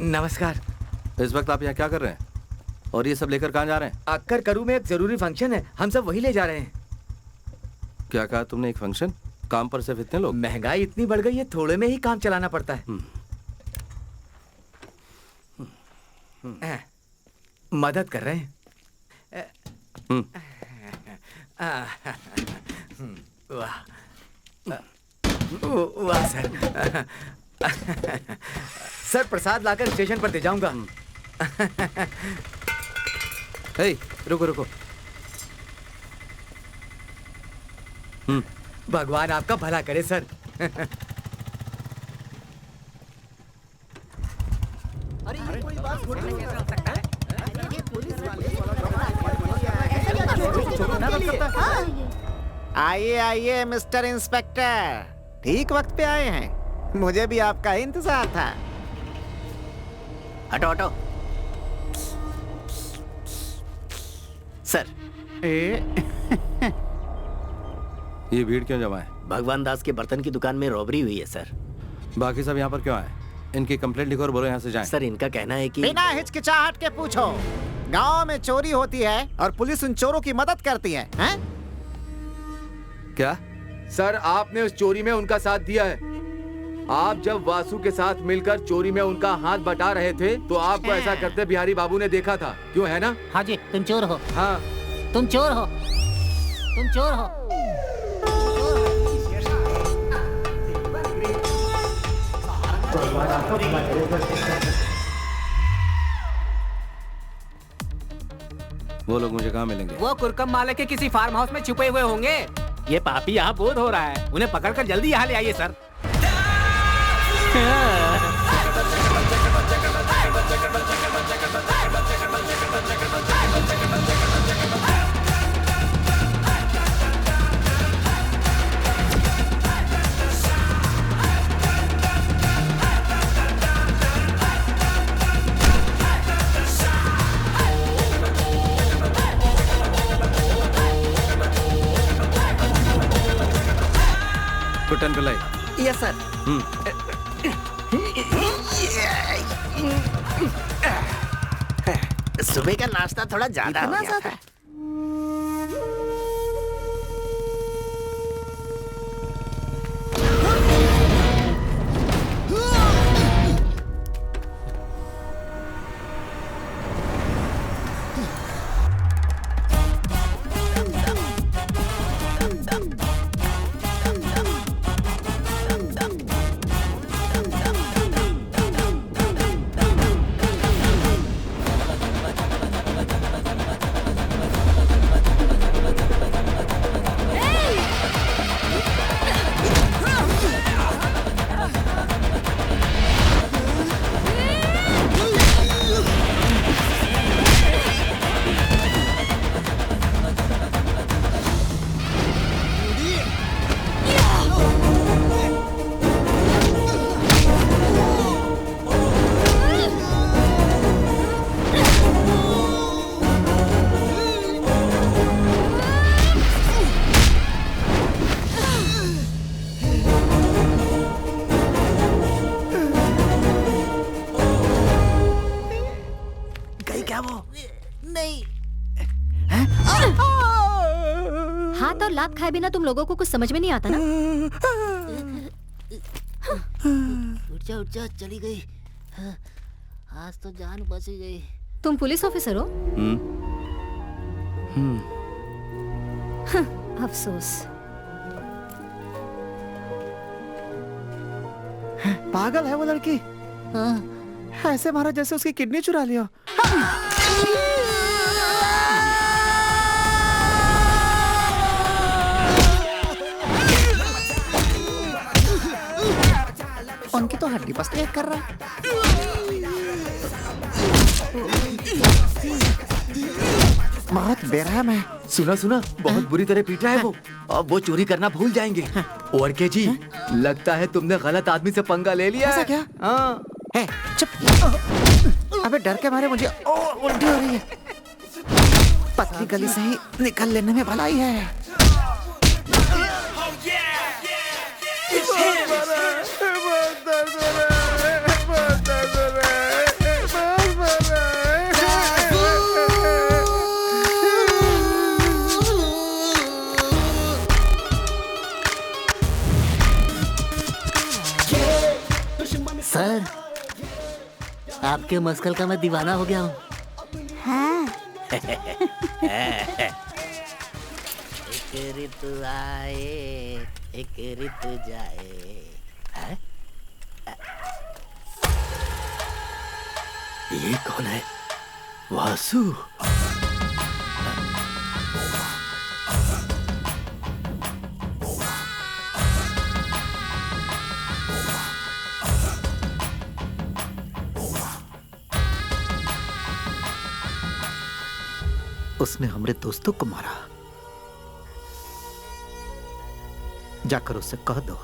नमस्कार। इस वक्त आप यहाँ क्या कर रहे हैं और ये सब लेकर कहाँ जा रहे हैं? अक्कर करू में एक जरूरी फंक्शन है, हम सब वही ले जा रहे हैं। क्या कहा तुमने? एक फंक्शन? काम पर सिर्फ इतने लोग? महंगाई इतनी बढ़ गई है, थोड़े में ही काम चलाना पड़ता है। मदद कर रहे हैं। वाह वाह सर। सर प्रसाद लाकर स्टेशन पर दे जाऊंगा। रुको रुको। भगवान आपका भला करे सर। आइए आइए मिस्टर इंस्पेक्टर, ठीक वक्त पे आए हैं। मुझे भी आपका इंतजार था। हटो हटो। सर, ये भीड़ क्यों जमा है? भगवान दास के बर्तन की दुकान में रॉबरी हुई है सर। बाकी सब यहाँ पर क्यों आए? इनकी कंप्लेंट लिखो और बोलो यहाँ से जाएं। सर इनका कहना है कि बिना हिचकिचाहट के पूछो। गांव में चोरी होती है और पुलिस उन चोरों की मदद करती है, हैं? क्या? सर आपने उस चोरी में उनका साथ दिया है। आप जब वासु के साथ मिलकर चोरी में उनका हाथ बटा रहे थे तो आपको ऐसा करते बिहारी बाबू ने देखा था, क्यों है ना? हाँ जी, तुम चोर हो। हाँ तुम चोर हो, तुम चोर हो। वो लोग मुझे कहाँ मिलेंगे? वो कुरकम माले के किसी फार्म हाउस में छुपे हुए होंगे। ये पापी यहाँ बोध हो रहा है, उन्हें पकड़कर जल्दी यहाँ ले आइए sir. Kutton Pillai. Yes sir. सुबह का नाश्ता थोड़ा ज्यादा हो गया था। हाथ और लात खाए बिना तुम लोगों को कुछ समझ में नहीं आता ना? उठ जा चली गई। आज तो जान बच गई। तुम पुलिस ऑफिसर हो? अफसोस। पागल है वो लड़की। ऐसे मारा जैसे उसकी किडनी चुरा लिया। उनकी तो हड्डी पसली कर रहा है। बहुत बेरहम है। सुना बहुत बुरी तरह पीटा है वो। अब वो चोरी करना भूल जाएंगे। और के जी लगता है तुमने गलत आदमी से पंगा ले लिया। ऐसा क्या? हाँ। चुप। अबे डर के मारे मुझे उल्टी हो रही है। पतली गली से ही निकल लेने में भलाई है। सर, आपके मस्कल का मैं दीवाना हो गया हूँ। हाँ। एक ऋतु आए, एक ऋतु जाए। है? ये कौन है? वासु। उसने हमारे दोस्तों को मारा। जाकर उससे कह दो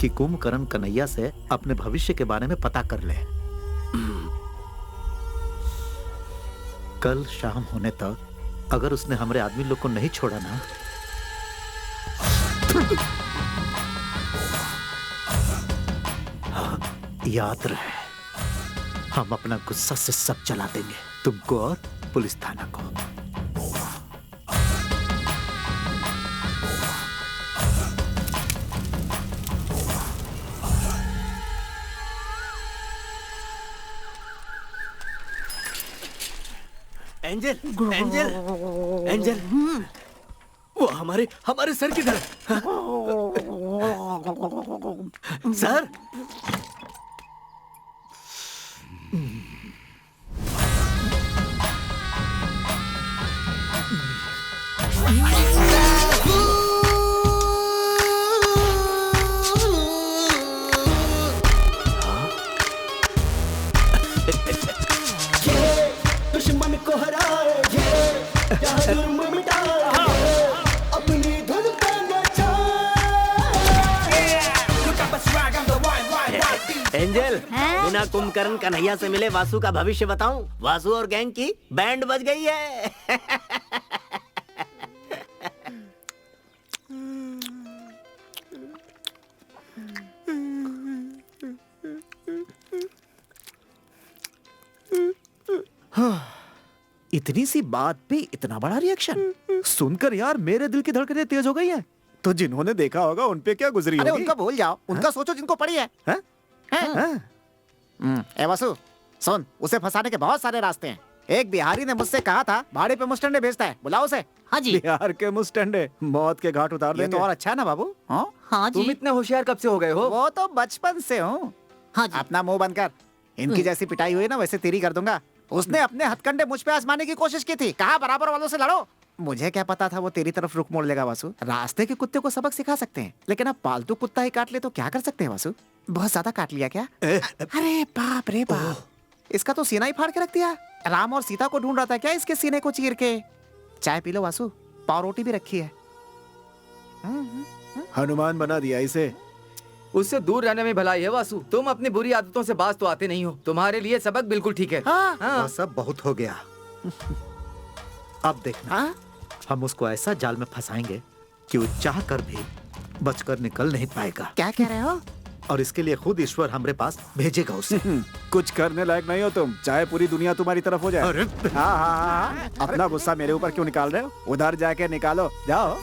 कि कुंभकर्ण कन्हैया से अपने भविष्य के बारे में पता कर ले। कल शाम होने तक अगर उसने हमारे आदमी लोग को नहीं छोड़ा ना, याद रहे, हम अपना गुस्सा से सब जला देंगे, तुमको और पुलिस थाना को। एंजल, एंजल, एंजल, वो हमारे हमारे सर किधर है? सर, दुश्मन को हराए यहाँ जुर्म मिटाए अपनी धुन पे एंजल, बिना कुंभकर्ण कन्हैया से मिले वासु का भविष्य बताऊं? वासु और गैंग की बैंड बज गई है। इतनी सी बात पे इतना बड़ा रिएक्शन सुनकर यार मेरे दिल की धड़कनें तेज हो गई हैं। तो जिन्होंने देखा होगा उन पे क्या गुजरी अरे होगी? उनका भूल जाओ, उनका सोचो जिनको पड़ी है। ए वासु, सुन, उसे फंसाने के बहुत सारे रास्ते हैं। एक बिहारी ने मुझसे कहा था भाड़े पे मुस्टंडे भेजता है, बुलाओ उसे। हाँ जी। बिहार के मुस्टंडे मौत के घाट उतार ये देंगे। तो और अच्छा है ना बाबू? हाँ तुम इतने होशियार कब से हो गए हो? वो तो बचपन से हूँ। हाँ जी। अपना मुंह बंद कर। इनकी जैसी पिटाई हुई ना वैसे तेरी कर दूंगा। उसने अपने हथकंडे मुझ पे आजमाने की कोशिश की थी, कहा बराबर वालों से लड़ो। मुझे क्या पता था वो तेरी तरफ रुख मोड़ लेगा वासु। रास्ते के कुत्ते को सबक सिखा सकते हैं, लेकिन अब पालतू कुत्ता ही काट ले तो क्या कर सकते हैं वासु? बहुत ज्यादा काट लिया क्या? अरे बाप रे बाप, इसका तो सीना ही फाड़ के रख दिया। राम और सीता को ढूंढ रहा था क्या इसके सीने को चीर के? चाय पी लो वासु, पाव रोटी भी रखी है। हनुमान बना दिया इसे। उससे दूर रहने में भलाई है वासु। तुम अपनी बुरी आदतों से बाज तो आते नहीं हो। तुम्हारे लिए सबक बिल्कुल ठीक है। वह सब बहुत हो गया। अब देखना, हम उसको ऐसा जाल में फंसाएंगे कि वो चाह कर भी बचकर निकल नहीं पाएगा। क्या कह रहे हो? और इसके लिए खुद ईश्वर हमारे पास भेजेगा उसे। कुछ करने लायक नहीं हो तुम, चाहे पूरी दुनिया तुम्हारी तरफ हो जाए। हाँ हाँ हाँ, अपना गुस्सा मेरे ऊपर क्यों निकाल रहे हो? उधर जाके निकालो, जाओ।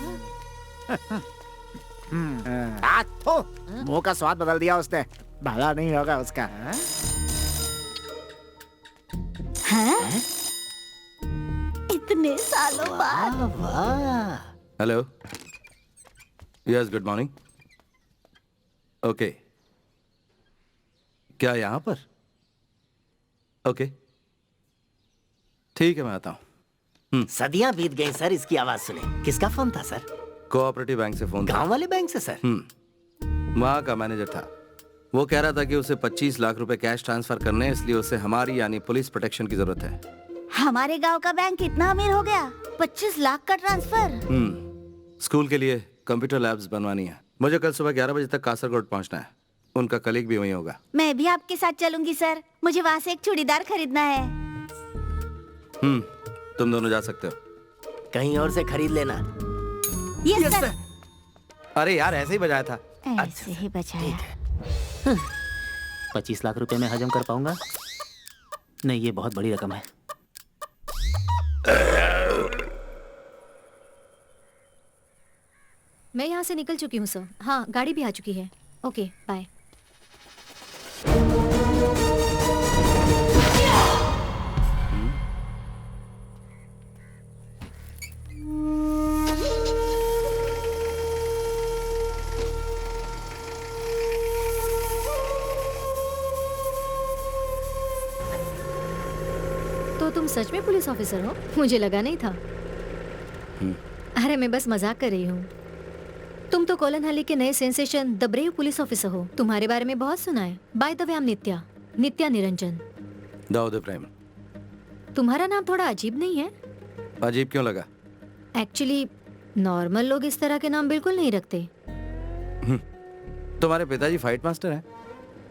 मुंह का स्वाद बदल दिया उसने, भला नहीं होगा उसका। हैं? इतने सालों बाद। Hello, yes, good morning. Okay, क्या यहाँ पर? ओके, ठीक है, मैं आता हूँ। सदियां बीत गई सर, इसकी आवाज सुने। किसका फोन था सर? कोऑपरेटिव बैंक से फोन था। गांव वाले बैंक से सर? वहाँ का मैनेजर था। वो कह रहा था कि उसे 25 लाख रुपए कैश ट्रांसफर करने हैं, इसलिए उसे हमारी यानी पुलिस प्रोटेक्शन की जरूरत है। हमारे गांव का बैंक इतना अमीर हो गया? 25 लाख का ट्रांसफर? स्कूल के लिए कंप्यूटर लैब्स बनवानी है। मुझे कल सुबह 11 बजे तक कासरगोड पहुंचना है। उनका कलीग भी वहीं होगा। मैं भी आपके साथ चलूंगी सर, मुझे वहाँ से एक चूड़ीदार खरीदना है। तुम दोनों जा सकते हो। कहीं और से खरीद लेना। Yes sir. अरे यार, ऐसे ही बजाया था। ऐसे ही बचाया। 25 लाख रुपए में हजम कर पाऊंगा? नहीं, ये बहुत बड़ी रकम है। मैं यहाँ से निकल चुकी हूँ सर। हाँ, गाड़ी भी आ चुकी है। Okay, bye. तो तुम सच में पुलिस ऑफिसर हो? मुझे लगा नहीं था। अरे मैं बस मजाक कर रही हूँ। तुम तो कोलनहल्ली के नए sensation the brave police officer हो। तुम्हारे बारे में बहुत सुना है। By the way, I am Nitya Niranjan. Dawood Ibrahim. तुम्हारा नाम थोड़ा अजीब नहीं है? अजीब क्यों लगा? एक्चुअली नॉर्मल लोग इस तरह के नाम बिल्कुल नहीं रखते। तुम्हारे पिताजी फाइट मास्टर हैं?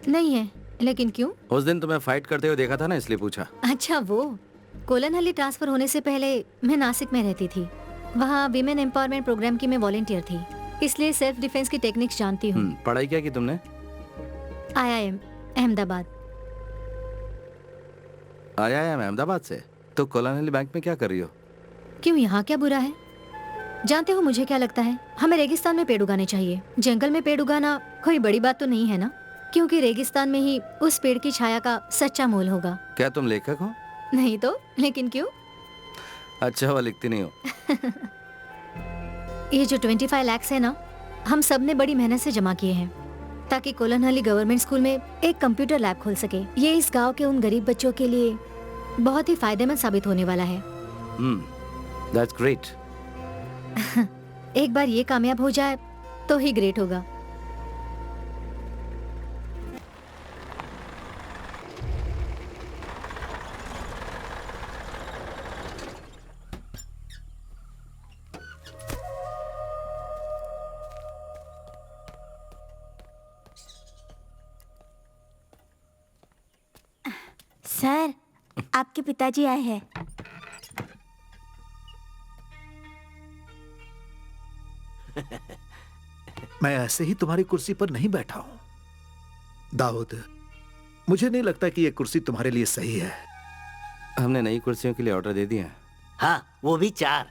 नहीं है, लेकिन क्यों? उस दिन तुम्हें फाइट करते हुए देखा था ना, इसलिए पूछा। अच्छा, वो कोलनहल्ली ट्रांसफर होने से पहले मैं नासिक में रहती थी। वहाँ विमेन एम्पावरमेंट प्रोग्राम की मैं वॉलंटियर थी, इसलिए सेल्फ डिफेंस की टेक्निक्स जानती हूँ। पढ़ाई क्या की तुमने? IIM अहमदाबाद। आया है मैं अहमदाबाद से। तो कोलानली बैंक में क्या कर रही हो? क्यों, यहाँ क्या बुरा है? जानते हो मुझे क्या लगता है, हमें रेगिस्तान में पेड़ उगाने चाहिए। जंगल में पेड़ उगाना कोई बड़ी बात तो नहीं है ना, क्योंकि रेगिस्तान में ही उस पेड़ की छाया का सच्चा मोल होगा। क्या तुम लेखक हो? नहीं तो, लेकिन क्यों? अच्छा हुआ लिखती नहीं हो। ये जो 25 लाख है ना, हम सब ने बड़ी मेहनत से जमा किए हैं ताकि कोलनहली गवर्नमेंट स्कूल में एक कंप्यूटर लैब खोल सके। ये इस गांव के उन गरीब बच्चों के लिए बहुत ही फायदेमंद साबित होने वाला है। That's great. एक बार ये कामयाब हो जाए तो ही ग्रेट होगा। सर, आपके पिताजी आए हैं। मैं ऐसे ही तुम्हारी कुर्सी पर नहीं बैठा हूं दाऊद। मुझे नहीं लगता कि यह कुर्सी तुम्हारे लिए सही है। हमने नई कुर्सियों के लिए ऑर्डर दे दिया है। हाँ, वो भी 4।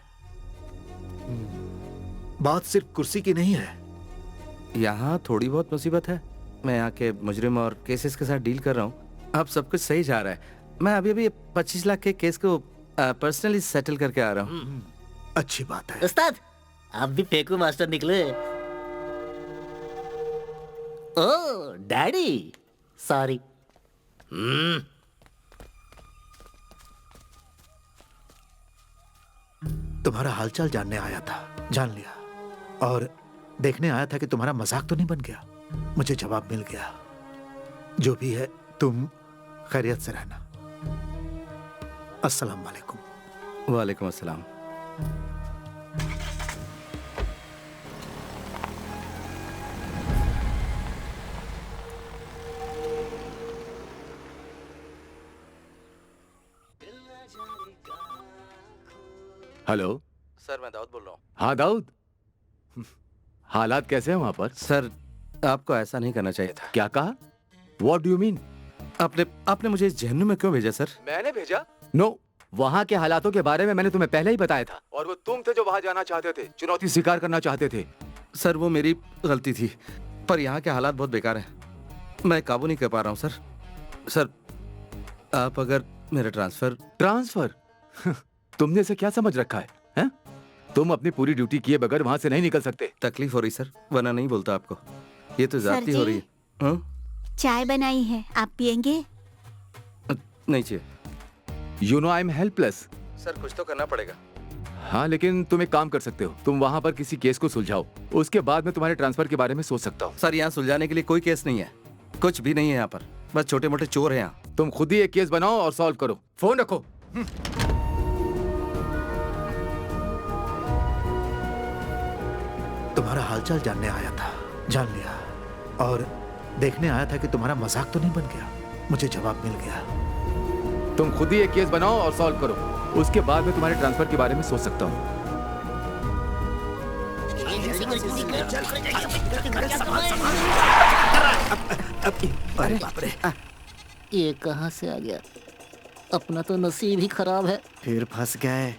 बात सिर्फ कुर्सी की नहीं है। यहाँ थोड़ी बहुत मुसीबत है। मैं यहाँ के मुजरिम और केसेस के साथ डील कर रहा हूँ। अब सब कुछ सही जा रहा है। मैं अभी 25 लाख के केस को पर्सनली सेटल करके आ रहा हूँ। अच्छी बात है। उस्ताद, आप भी फेंकू मास्टर निकले। ओह डैडी, सॉरी। तुम्हारा हालचाल जानने आया था, जान लिया। और देखने आया था कि तुम्हारा मजाक तो नहीं बन गया। मुझे जवाब मिल गया। जो भी है, तुम खैरियत से रहना। अस्सलाम वालेकुम। वालेकुम अस्सलाम। हेलो सर, मैं दाऊद बोल रहा हूँ। हाँ दाऊद, हालात कैसे हैं वहाँ पर? सर, आपको ऐसा नहीं करना चाहिए था। क्या कहा? What do you mean? आपने मुझे इस जहन्नुम में क्यों भेजा सर? मैंने भेजा? नो, वहाँ के हालातों के बारे में मैंने तुम्हें पहले ही बताया था। और वो तुम थे जो वहाँ जाना चाहते थे, चुनौती स्वीकार करना चाहते थे। सर, वो मेरी गलती थी, पर यहाँ के हालात बहुत बेकार हैं। मैं काबू नहीं कर पा रहा हूँ सर। सर, आप अगर मेरा ट्रांसफर तुमने इसे क्या समझ रखा है, हैं? तुम अपनी पूरी ड्यूटी किए बगैर वहाँ से नहीं निकल सकते। तकलीफ हो रही सर, वरना नहीं बोलता आपको। ये तो जाती हो रही है। हाँ? चाय बनाई है, आप पियेंगे? नहीं चाहिए। You know I'm helpless. Sir, कुछ तो करना पड़ेगा। हाँ, लेकिन तुम एक काम कर सकते हो। तुम वहाँ पर किसी केस को सुलझाओ, उसके बाद मैं तुम्हारे ट्रांसफर के बारे में सोच सकता हूँ। सर, यहाँ सुलझाने के लिए कोई केस नहीं है। कुछ भी नहीं है यहाँ पर, बस छोटे मोटे चोर हैं यहाँ। तुम खुद ही एक केस बनाओ और सॉल्व करो। फोन रखो। तुम्हारा हालचाल जानने आया था, जान लिया। और देखने आया था कि तुम्हारा मजाक तो नहीं बन गया। मुझे जवाब मिल गया। तुम खुद ही एक केस बनाओ और सॉल्व करो, उसके बाद मैं तुम्हारे ट्रांसफर के बारे में सोच सकता हूँ। अरे बाप रे, ये कहाँ से आ गया? अपना तो नसीब ही खराब है। फिर फंस गए।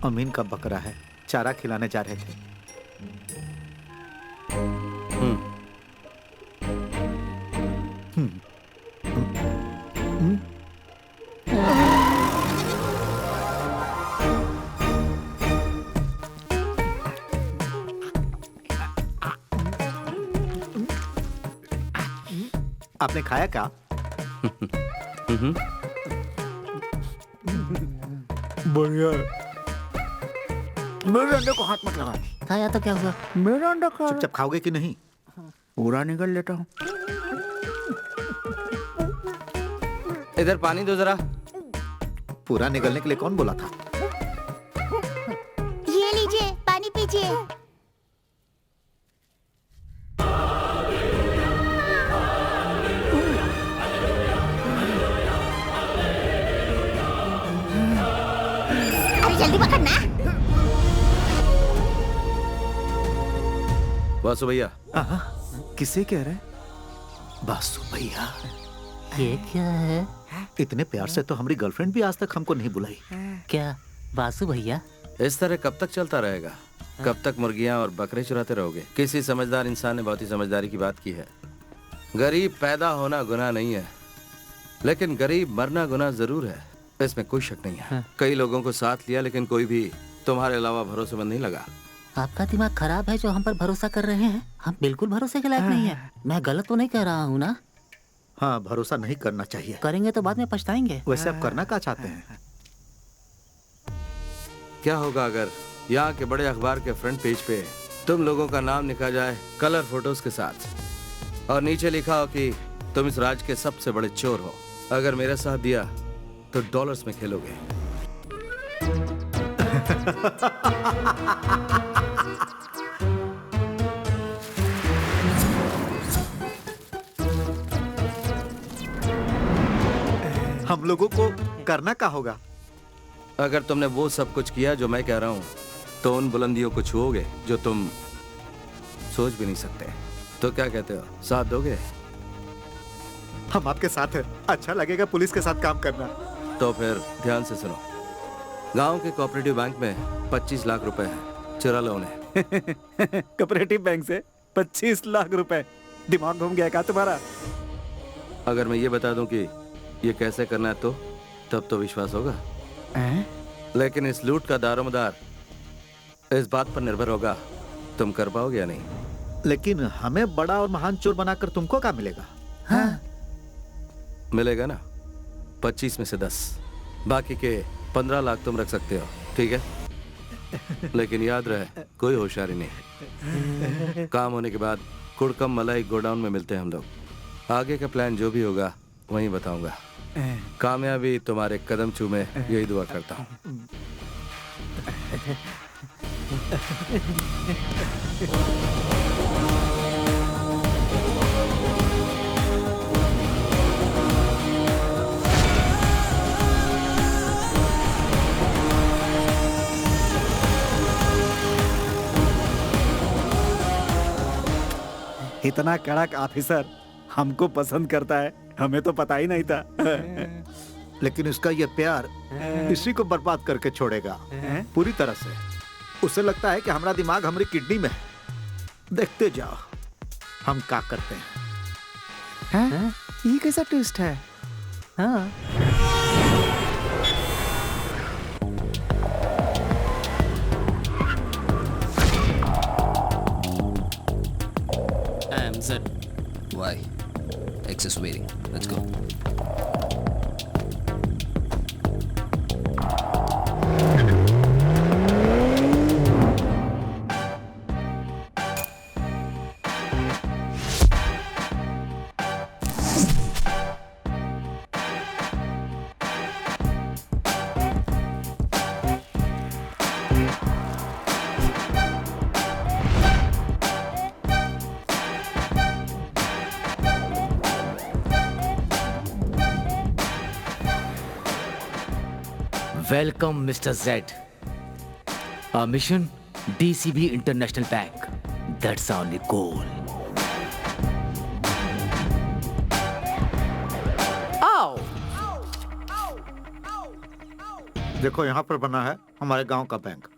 अमीन का बकरा है, चारा खिलाने जा रहे थे। आपने खाया क्या? बढ़िया। मेरे अंडे को हाथ मत लगा। खाया तो क्या हुआ? मेरा अंडा खा। चुपचाप खाओगे कि नहीं? पूरा निकल लेता हूँ। इधर पानी दो जरा। पूरा निकलने के लिए कौन बोला था? ये लीजिए, पानी पीजिए। वासु भैया। किसे कह रहे? बासु भैया। ये क्या है? इतने प्यार से तो हमारी गर्लफ्रेंड भी आज तक हमको नहीं बुलाई। क्या वासु भैया? इस तरह कब तक चलता रहेगा? कब तक मुर्गियां और बकरे चुराते रहोगे? किसी समझदार इंसान ने बहुत ही समझदारी की बात की है। गरीब पैदा होना गुनाह नहीं है, लेकिन गरीब मरना गुनाह जरूर है, इसमें कोई शक नहीं है। कई लोगों को साथ लिया, लेकिन कोई भी तुम्हारे अलावा भरोसेमंद नहीं लगा। आपका दिमाग खराब है जो हम पर भरोसा कर रहे हैं। हम बिल्कुल भरोसे के लायक नहीं है। मैं गलत तो नहीं कह रहा हूँ ना? हाँ, भरोसा नहीं करना चाहिए। करेंगे तो बाद में पछताएंगे। वैसे आप करना क्या चाहते हैं? क्या होगा अगर यहाँ के बड़े अखबार के फ्रंट पेज पे तुम लोगों का नाम लिखा जाए कलर फोटोज के साथ, और नीचे लिखा हो कि तुम इस राज्य के सबसे बड़े चोर हो। अगर मेरा साथ दिया तो डॉलर्स में खेलोगे। हम लोगों को करना क्या होगा? अगर तुमने वो सब कुछ किया जो मैं कह रहा हूँ, तो उन बुलंदियों को छुओगे जो तुम सोच भी नहीं सकते। तो क्या कहते हो, साथ दोगे? हम आपके साथ हैं। अच्छा लगेगा पुलिस के साथ काम करना। तो फिर ध्यान से सुनो। गांव के कोऑपरेटिव बैंक में 25 लाख रुपए हैं, चुरा लो उन्हें। कोऑपरेटिव बैंक से 25 लाख रुपए? दिमाग घूम गया क्या तुम्हारा? अगर मैं ये बता दूं कि ये कैसे करना है, तो तब तो विश्वास होगा। लेकिन इस लूट का दारोमदार इस बात पर निर्भर होगा तुम कर पाओगे या नहीं। लेकिन हमें बड़ा और महान चोर बनाकर तुमको क्या मिलेगा? हाँ। मिलेगा ना 25 में से 10, बाकी के 15 लाख तुम रख सकते हो, ठीक है? लेकिन याद रहे, कोई होशियारी नहीं। काम होने के बाद कुड़कम मलाई गोडाउन में मिलते हैं हम लोग। आगे का प्लान जो भी होगा वहीं बताऊंगा। कामयाबी तुम्हारे कदम चूमे, यही दुआ करता हूँ। इतना कड़क ऑफिसर हमको पसंद करता है, हमें तो पता ही नहीं था। लेकिन उसका ये प्यार इसी को बर्बाद करके छोड़ेगा पूरी तरह से। उसे लगता है कि हमारा दिमाग हमारी किडनी में है। देखते जाओ हम क्या करते हैं। ये कैसा ट्विस्ट है? हाँ। Why? Excess waiting. Let's go. Welcome, Mr. Z. Our mission, DCB International Bank. That's our only goal. आओ। देखो यहाँ पर बना है हमारे गांव का बैंक।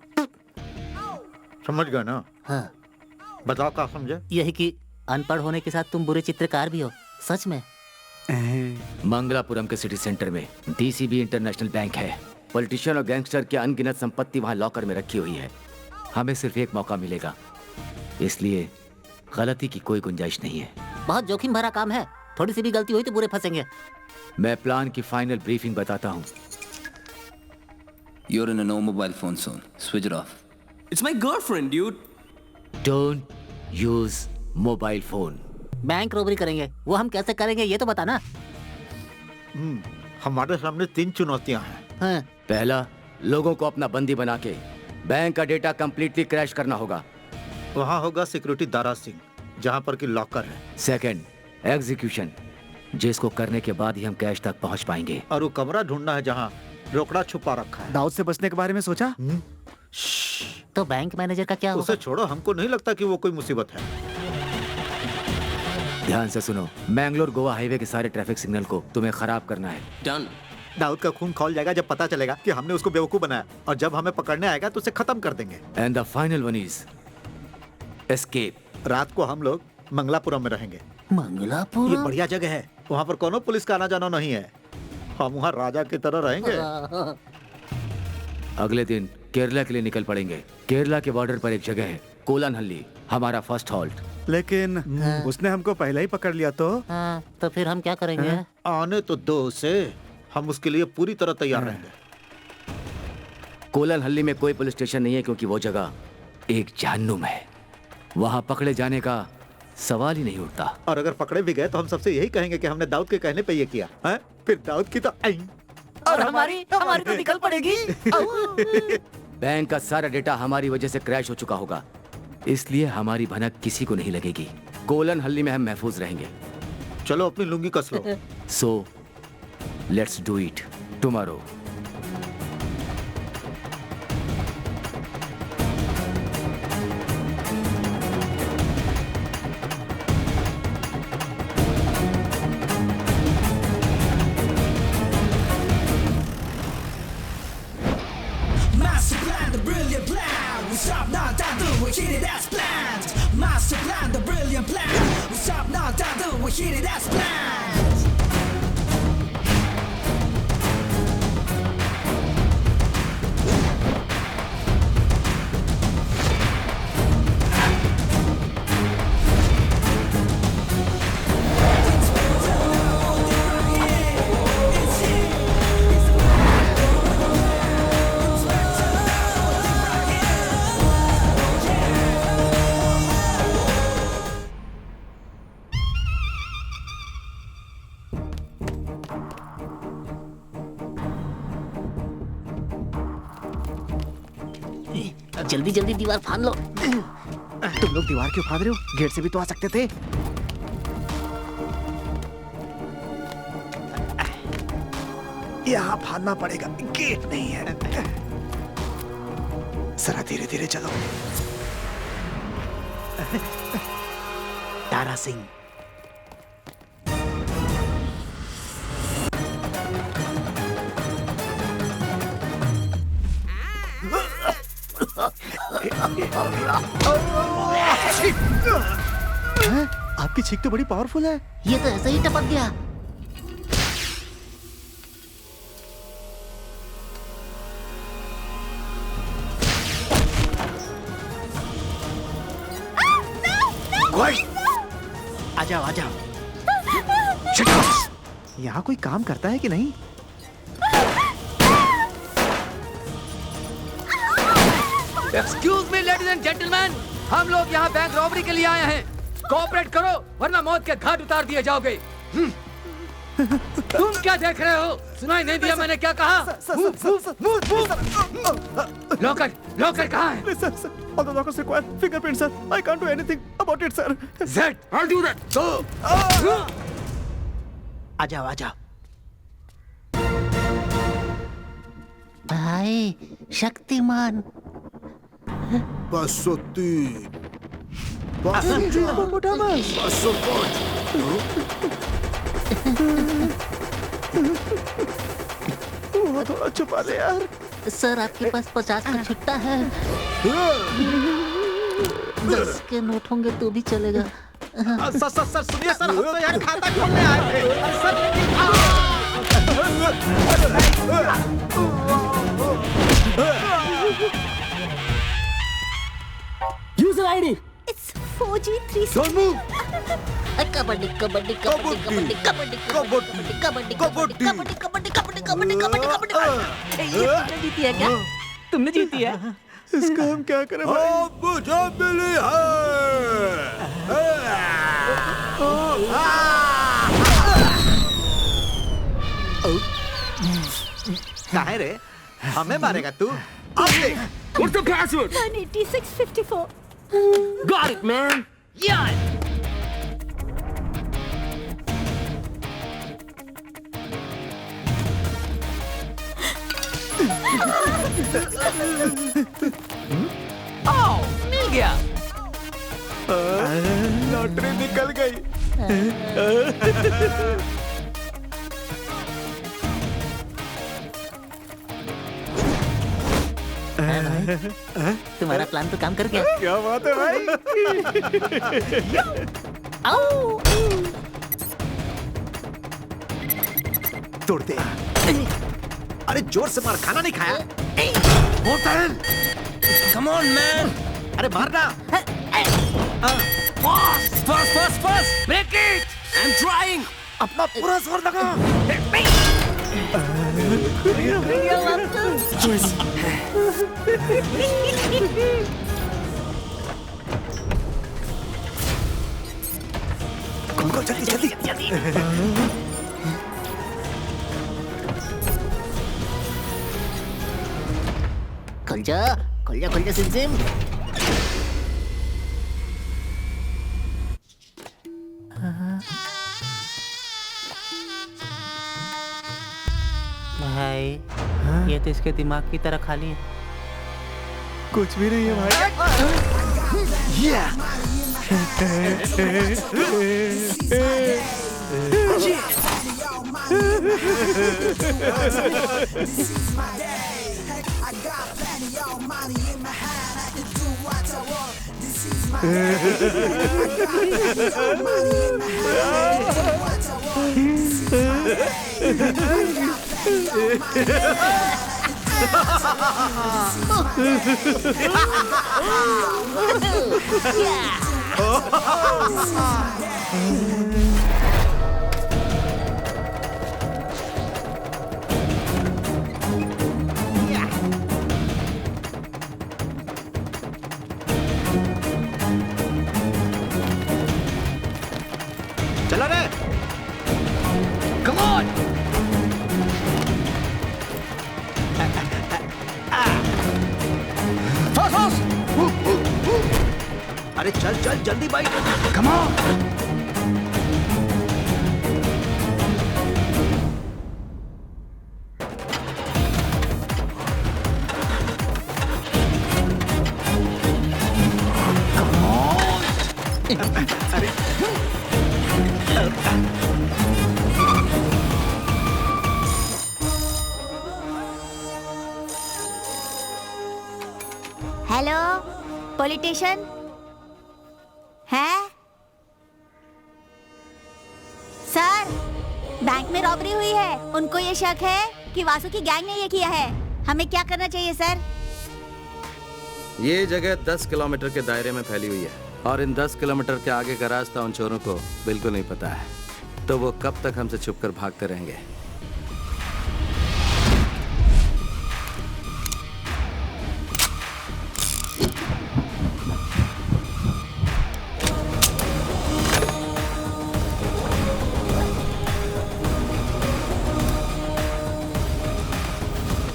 समझ गए ना? हाँ। बताओ क्या समझे? यही कि अनपढ़ होने के साथ तुम बुरे चित्रकार भी हो। सच में? मंगलापुरम के सिटी सेंटर में DCB इंटरनेशनल बैंक है। पॉलिटिशियन और गैंगस्टर की अनगिनत संपत्ति वहाँ लॉकर में रखी हुई है। हमें सिर्फ एक मौका मिलेगा, इसलिए गलती की कोई गुंजाइश नहीं है। बहुत जोखिम भरा काम है, थोड़ी सी भी गलती हुई तो बुरे फंसेंगे। मैं प्लान की फाइनल ब्रीफिंग बताता हूँ। You're in a no mobile phone zone. Switch it off. It's my girlfriend, dude. Don't use mobile phone. Bank robbery करेंगे, वो हम कैसे करेंगे ये तो बताना। हमारे सामने 3 चुनौतियां हैं। हाँ। पहला, लोगों को अपना बंदी बना के बैंक का डेटा कंप्लीटली क्रैश करना होगा। वहाँ होगा सिक्योरिटी दारा सिंह, जहाँ पर कि लॉकर है। सेकंड, एग्जीक्यूशन, जिसको करने के बाद ही हम कैश तक पहुँच पाएंगे। और वो कमरा ढूंढना है जहाँ रोकड़ा छुपा रखा है। दाऊद से बचने के बारे में सोचा? तो बैंक मैनेजर का क्या उसे छोड़ो, हमको नहीं लगता कि वो कोई मुसीबत है। ध्यान से सुनो, मैंगलोर गोवा हाईवे के सारे ट्रैफिक सिग्नल को तुम्हें खराब करना है। डन। दाऊद का खून खौल जाएगा जब पता चलेगा कि हमने उसको बेवकूफ बनाया, और जब हमें पकड़ने आएगा तो उसे खत्म कर देंगे। And the final one is escape. रात को हम लोग मंगलापुरम में रहेंगे। मंगलापुरम? ये बढ़िया जगह है, वहाँ पर कोनो पुलिस का आना जाना नहीं है। हम वहाँ राजा की तरह रहेंगे। अगले दिन केरला के लिए निकल पड़ेंगे। केरला के बॉर्डर पर एक जगह है कोलनहल्ली, हमारा फर्स्ट हॉल्ट। लेकिन उसने हमको पहले ही पकड़ लिया तो? तो फिर हम क्या करेंगे? आने तो दो उसे, हम उसके लिए पूरी तरह तैयार रहेंगे। कोलनहल्ली में कोई पुलिस स्टेशन नहीं है क्योंकि वो जगह एक जहन्नुम है। वहाँ पकड़े जाने का सवाल ही नहीं उठता। और अगर पकड़े भी गए तो हम सबसे यही कहेंगे कि हमने दाऊद के कहने पे ये किया है। फिर दाऊद की तो और हमारी तो निकल पड़ेगी। बैंक का सारा डेटा हमारी वजह से क्रैश हो चुका होगा, इसलिए हमारी भनक किसी को नहीं लगेगी। कोलनहल्ली में हम महफूज रहेंगे। चलो अपनी लुंगी कस लो। So let's do it tomorrow. Master plan, the brilliant plan. We stop now, down, do we hit it as planned. Master plan, the brilliant plan. We stop now, down, do we hit it as planned. जल्दी जल्दी दीवार फाड़ लो। तुम लोग दीवार क्यों फाड़ रहे हो? गेट से भी तो आ सकते थे। यहाँ फाड़ना पड़ेगा, गेट नहीं है। जरा धीरे धीरे चलो। तारा सिंह। आपकी छींक तो बड़ी पावरफुल है। ये तो ऐसे ही टपक गया। आ जाओ आ जाओ। यहाँ कोई काम करता है कि नहीं? Excuse me ladies and gentleman, हम लोग यहाँ बैंक रॉबरी के लिए आए हैं। कोऑपरेट करो वरना मौत के घाट उतार दिए जाओगे। तुम क्या देख रहे हो? सुनाई नहीं दिया मैंने क्या कहा? लॉकर लॉकर कहाँ है? All the lockers require fingerprints, sir. I can't do anything about it, sir. Zed, I'll do that. Go. आ जाओ आ जाओ। भाई शक्तिमान। थोड़ा छुपा ले यार। सर आपके पास 50 का छुट्टा है। 10 के नोट होंगे तो भी चलेगा। सर सुनिए सर, हम तो यार खाता खोलने आए थे। User ID. It's 4G3. Don't move. Kabaddi kabaddi kabaddi kabaddi kabaddi kabaddi kabaddi kabaddi kabaddi kabaddi kabaddi kabaddi kabaddi. ये तुमने जीती है क्या? तुमने जीती है? इसका हम क्या करें भाई? मुझे मिली काहे रे? हमें मारेगा तू? अब देख। What's the password? 18654. Got it, man. Yeah. आओ, मिल गया। लॉटरी निकल गई। तुम्हारा प्लान तो काम कर गया। क्या बात है भाई। तोड़ते। अरे जोर से मार, खाना नहीं खाया। Come on, man. अरे मारना। Fast. Break it. I'm trying. अपना पूरा जोर लगा। कौन जल्दी। खुल जा सिमसिम। भाई ये तो इसके दिमाग की तरह खाली है। कुछ भी नहीं है चला रे। Come on. Fast. अरे चल जल्दी भाई। Come on. हेलो पॉलिटिशियन है सर, बैंक में रॉबरी हुई है। उनको ये शक है कि वासु की गैंग ने ये किया है। हमें क्या करना चाहिए सर? ये जगह 10 किलोमीटर के दायरे में फैली हुई है और इन 10 किलोमीटर के आगे का रास्ता उन चोरों को बिल्कुल नहीं पता है, तो वो कब तक हमसे छुपकर भागते रहेंगे।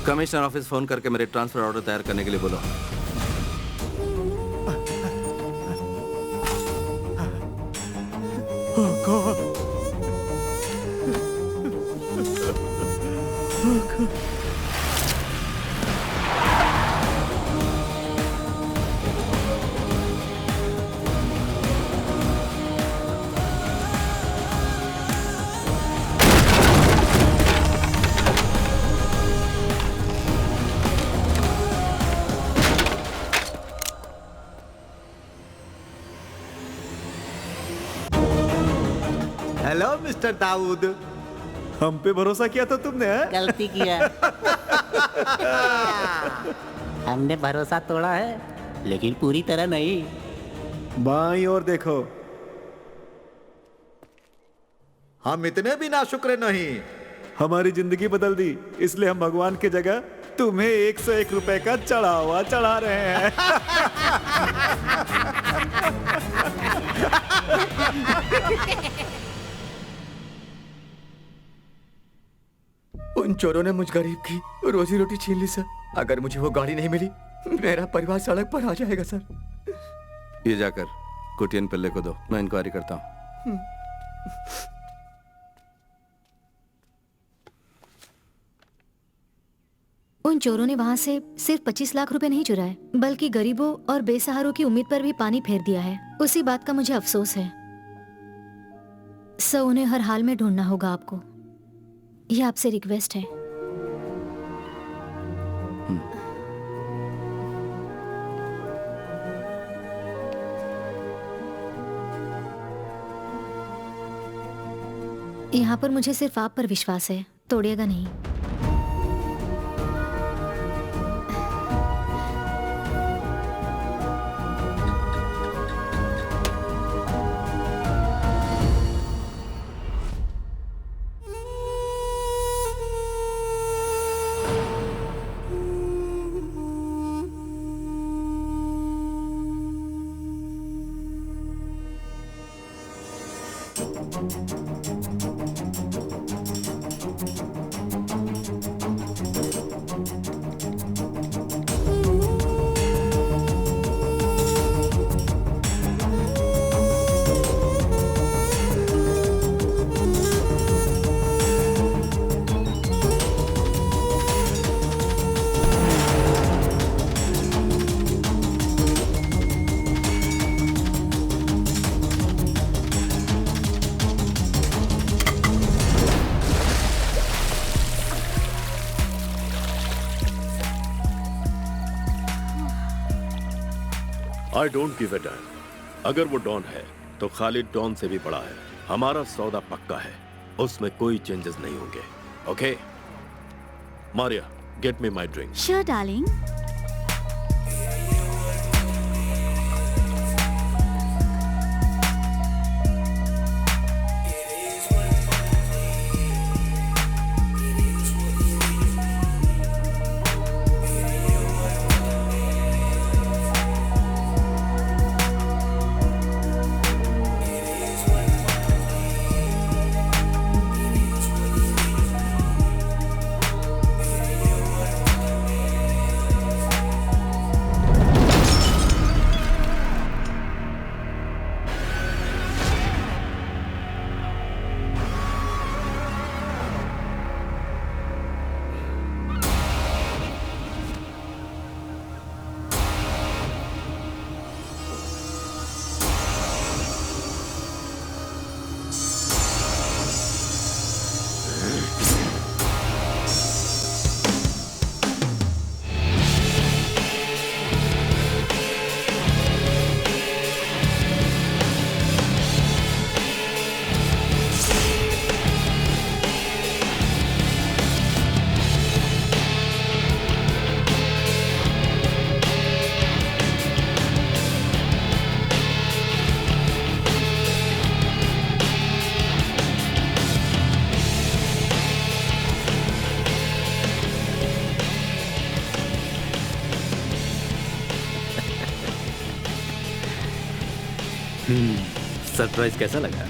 कमिश्नर ऑफिस फोन करके मेरे ट्रांसफर ऑर्डर तैयार करने के लिए बोलो। हेलो मिस्टर दाऊद, हम पे भरोसा किया था तुमने? गलती किया। हमने भरोसा तोड़ा है, लेकिन पूरी तरह नहीं। बाईं ओर देखो। हम इतने भी नाशुक्र नहीं। हमारी जिंदगी बदल दी, इसलिए हम भगवान की जगह तुम्हें 101 रुपए का चढ़ावा चढ़ा रहे हैं। उन चोरों ने मुझ गरीब की रोजी रोटी छीन ली सर। अगर मुझे वो गाड़ी नहीं मिली, मेरा परिवार सड़क पर आ जाएगा सर। ये जाकर कुटियन पिल्ले को दो, मैं इंक्वायरी करता हूँ। उन चोरों ने वहाँ से सिर्फ 25 लाख रुपए नहीं चुराए, बल्कि गरीबों और बेसहारों की उम्मीद पर भी पानी फेर दिया है। उसी बात का मुझे अफसोस है। सो उन्हें हर हाल में ढूंढना होगा आपको। यह आपसे रिक्वेस्ट है। यहाँ पर मुझे सिर्फ आप पर विश्वास है, तोड़िएगा नहीं। I don't give a dam. अगर वो डॉन है तो खालिद डॉन से भी बड़ा है। हमारा सौदा पक्का है, उसमें कोई चेंजेस नहीं होंगे। Okay Maria, get me my drink. Sure darling. Surprise कैसा लगा?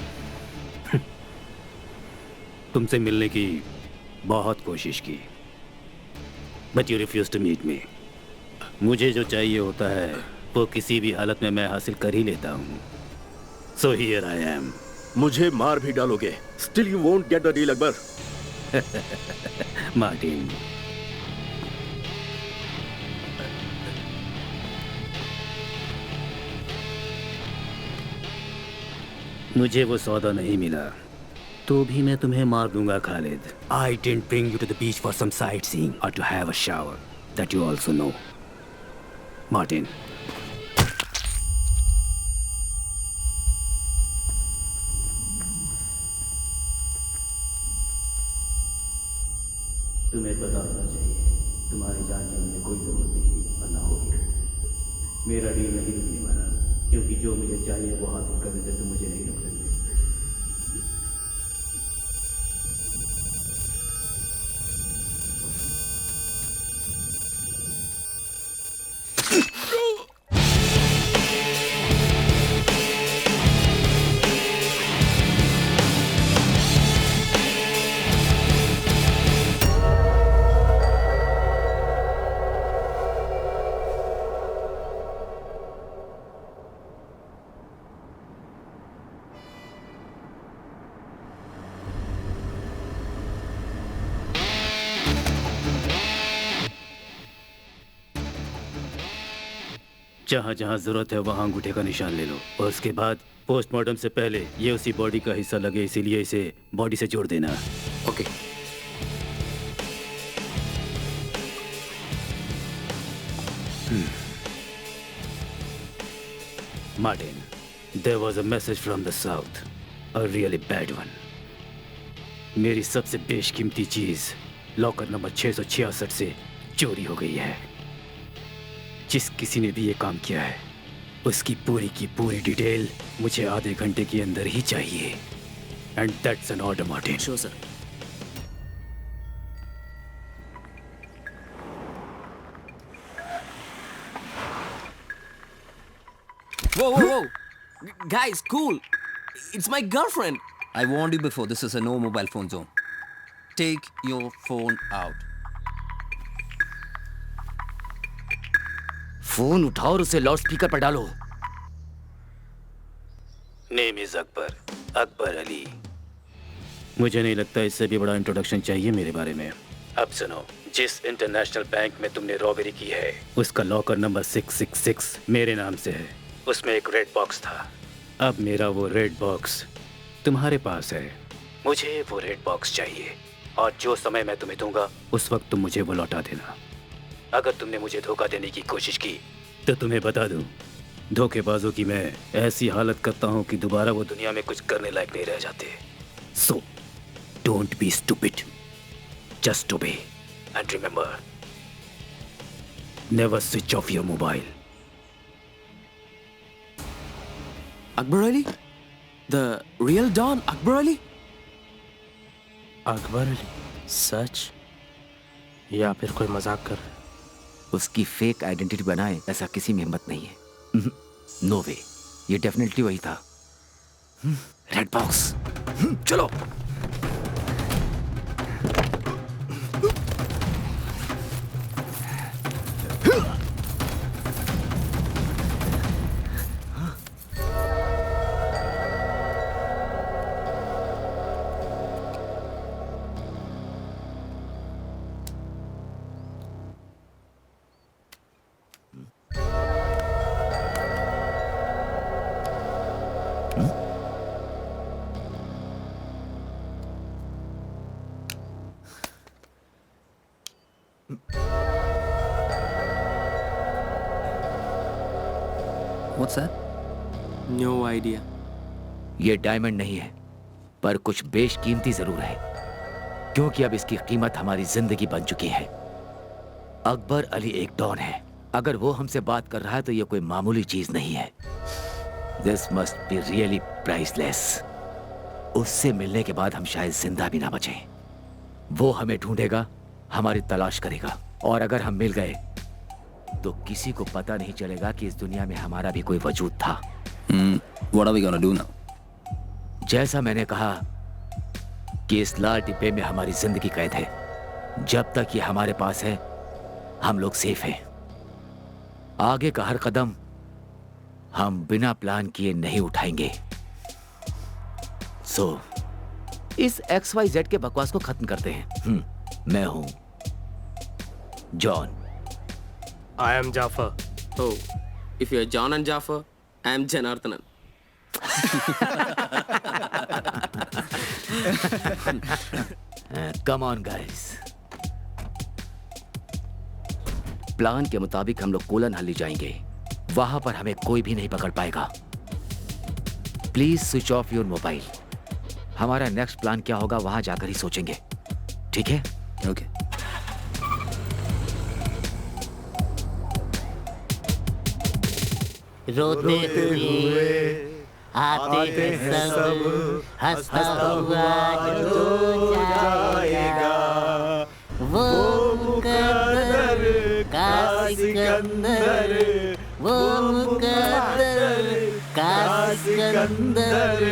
तुमसे मिलने की बहुत कोशिश की, but you refuse to meet me. मुझे जो चाहिए होता है वो किसी भी हालत में मैं हासिल कर ही लेता हूँ। So here I am. मुझे मार भी डालोगे, still you won't get the deal Akbar. Martin, मुझे वो सौदा नहीं मिला तो भी मैं तुम्हें मार दूंगा Khalid. I didn't bring you to the beach for some sightseeing or to have a shower, that you also know. Martin, तुम्हें पता होना चाहिए तुम्हारी जान की मुझे कोई जरूरत नहीं थी और ना होगी। मेरा डील नहीं रुकने वाला, क्योंकि जो मुझे चाहिए वो हासिल करने से तुम मुझे नहीं रोक सकते। जहाँ जहाँ जरूरत है वहाँ अंगूठे का निशान ले लो और उसके बाद पोस्टमार्टम से पहले ये उसी बॉडी का हिस्सा लगे, इसीलिए इसे बॉडी से जोड़ देना। Okay. Martin, there was a message from the south, a really bad one. मेरी सबसे बेशकीमती चीज लॉकर नंबर 666 से चोरी हो गई है। जिस किसी ने भी ये काम किया है उसकी पूरी की पूरी डिटेल मुझे आधे घंटे के अंदर ही चाहिए। And that's an order, Martin. Sure sir. Whoa, whoa, whoa! Guys, cool! It's my girlfriend! I warned you before, this is a no mobile phone zone. Take your phone out. Phone उठाओ और उसे loud speaker पर डालो। Name is Akbar, Akbar Ali. मुझे नहीं लगता इससे भी बड़ा इंट्रोडक्शन चाहिए मेरे बारे में। अब सुनो, जिस इंटरनेशनल बैंक में तुमने रॉबरी की है उसका लॉकर नंबर 666 मेरे नाम से है। उसमें एक रेड बॉक्स था। अब मेरा वो रेड बॉक्स तुम्हारे पास है। मुझे वो रेड बॉक्स चाहिए और जो समय मैं तुम्हें दूंगा उस वक्त तुम मुझे वो लौटा देना। अगर तुमने मुझे धोखा देने की कोशिश की तो तुम्हें बता दूं, धोखेबाजों की मैं ऐसी हालत करता हूं कि दोबारा वो दुनिया में कुछ करने लायक नहीं रह जाते। So don't be stupid, just obey and remember, never switch off your mobile. Akbar Ali? The real Don Akbar Ali? Akbar Ali? सच या फिर कोई मजाक कर? उसकी फेक आइडेंटिटी बनाए ऐसा किसी में हिम्मत नहीं है। नो वे, ये डेफिनेटली वही था। रेड बॉक्स, चलो। What's that? No idea. ये डायमंड नहीं है, पर कुछ बेशकीमती जरूर है, क्योंकि अब इसकी कीमत हमारी जिंदगी बन चुकी है। अकबर अली एक डॉन है। अगर वो हमसे बात कर रहा है तो ये कोई मामूली चीज नहीं है। This must be really priceless. उससे मिलने के बाद हम शायद जिंदा भी ना बचें। वो हमें ढूंढेगा, हमारी तलाश करेगा, और अगर हम मिल गए तो किसी को पता नहीं चलेगा कि इस दुनिया में हमारा भी कोई वजूद था। What are we gonna do now? जैसा मैंने कहा कि इस लाल डिब्बे में हमारी जिंदगी कैद है। जब तक ये हमारे पास है हम लोग सेफ हैं। आगे का हर कदम हम बिना प्लान किए नहीं उठाएंगे। सो इस XYZ के बकवास को खत्म करते हैं। मैं हूं John. I am Jafar. Oh, if you're John and Jafar, I am Janardhanan. Come on, guys. Plan के मुताबिक हम लोग कोलन हल्ली जाएंगे। वहां पर हमें कोई भी नहीं पकड़ पाएगा। Please switch off your mobile. हमारा नेक्स्ट प्लान क्या होगा वहां जाकर ही सोचेंगे, ठीक है? ओके। रोते हुए आते हैं सब, हंसता हुआ जो जाएगा वो मुकद्दर का सिकंदर, वो मुकद्दर का सिकंदर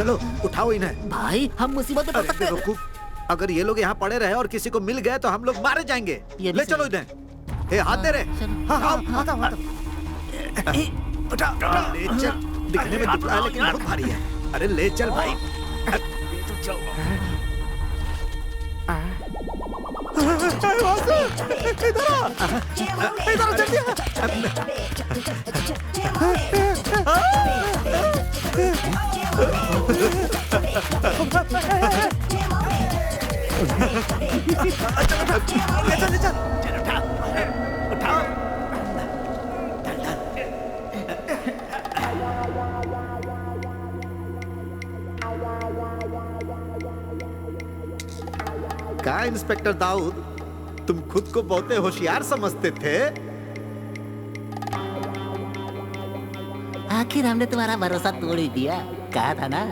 चलो उठाओ इन्हें। भाई हम मुसीबत में पड़ सकते हैं। बेवकूफ, अगर ये लोग यहाँ पड़े रहे और किसी को मिल गए तो हम लोग मारे जाएंगे। ले चलो इन्हें। ए, हाथ दे रहे। हाँ हाँ आता हूँ, उठा ले चल। दिखने में दुबला है लेकिन बहुत भारी है। अरे ले चल भाई। इधर जल्दी कहा इंस्पेक्टर दाऊद, तुम खुद को बहुते होशियार समझते थे। आखिर हमने तुम्हारा भरोसा तोड़ ही दिया, कहा था ना।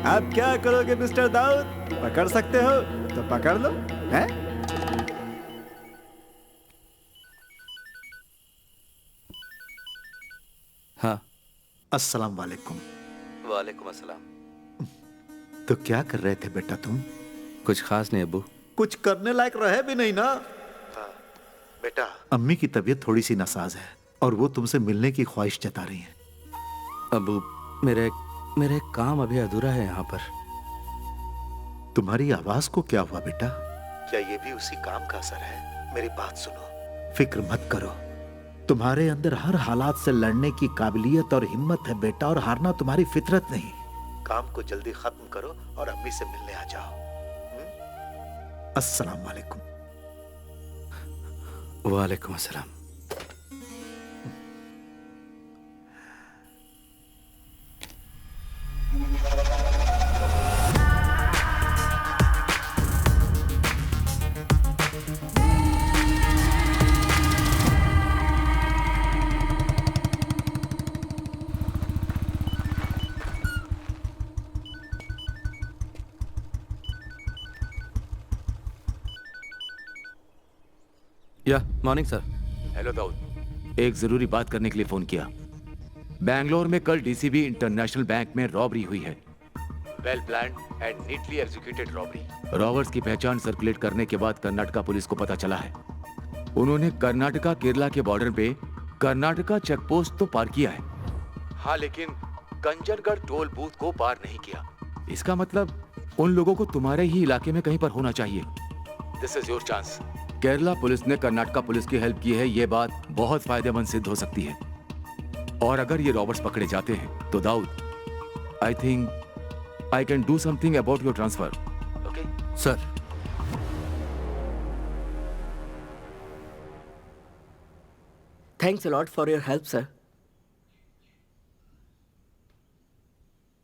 अब क्या करोगे मिस्टर दाऊद? पकड़ सकते हो तो पकड़ लो, हैं? हाँ। अस्सलाम वालेकुम। वालेकुम अस्सलाम। तो क्या कर रहे थे बेटा तुम? कुछ खास नहीं अब्बू। कुछ करने लायक रहे भी नहीं ना। हाँ, बेटा अम्मी की तबीयत थोड़ी सी नासाज है और वो तुमसे मिलने की ख्वाहिश जता रही हैं। अब्बू मेरे काम अभी अधूरा है यहाँ पर। तुम्हारी आवाज को क्या हुआ बेटा? क्या ये भी उसी काम का असर है? मेरी बात सुनो, फिक्र मत करो। तुम्हारे अंदर हर हालात से लड़ने की काबिलियत और हिम्मत है बेटा, और हारना तुम्हारी फितरत नहीं। काम को जल्दी खत्म करो और अम्मी से मिलने आ जाओ। अस्सलाम वालेकुम। वालेकुम अस्सलाम। Morning sir. हेलो दाऊद, एक जरूरी बात करने के लिए फोन किया। बैंगलोर में कल डीसीबी इंटरनेशनल बैंक में रॉबरी हुई है। Well planned and neatly executed robbery. Robbers की पहचान सर्कुलेट करने के बाद कर्नाटका पुलिस को पता चला है। उन्होंने कर्नाटका केरला के बॉर्डर पे कर्नाटका चेक पोस्ट तो पार किया है, हाँ, लेकिन कंजनगढ़ टोल बूथ को पार नहीं किया। इसका मतलब उन लोगों को तुम्हारे ही इलाके में कहीं पर होना चाहिए। This is your chance. Kerala police ने कर्नाटका पुलिस की हेल्प की है, ये बात बहुत फायदेमंद सिद्ध हो सकती है। और अगर ये रॉबर्ट्स पकड़े जाते हैं तो Dawood, I think I can do something about your transfer. Okay sir. Thanks a lot for your help sir.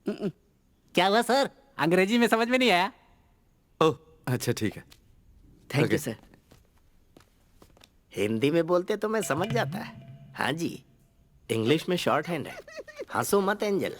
क्या हुआ सर? अंग्रेजी में समझ में नहीं आया। ओह अच्छा ठीक है। Thank you sir. हिंदी में बोलते तो मैं समझ जाता है। हाँ जी, इंग्लिश में शॉर्ट हैंड है। हंसो मत एंजल।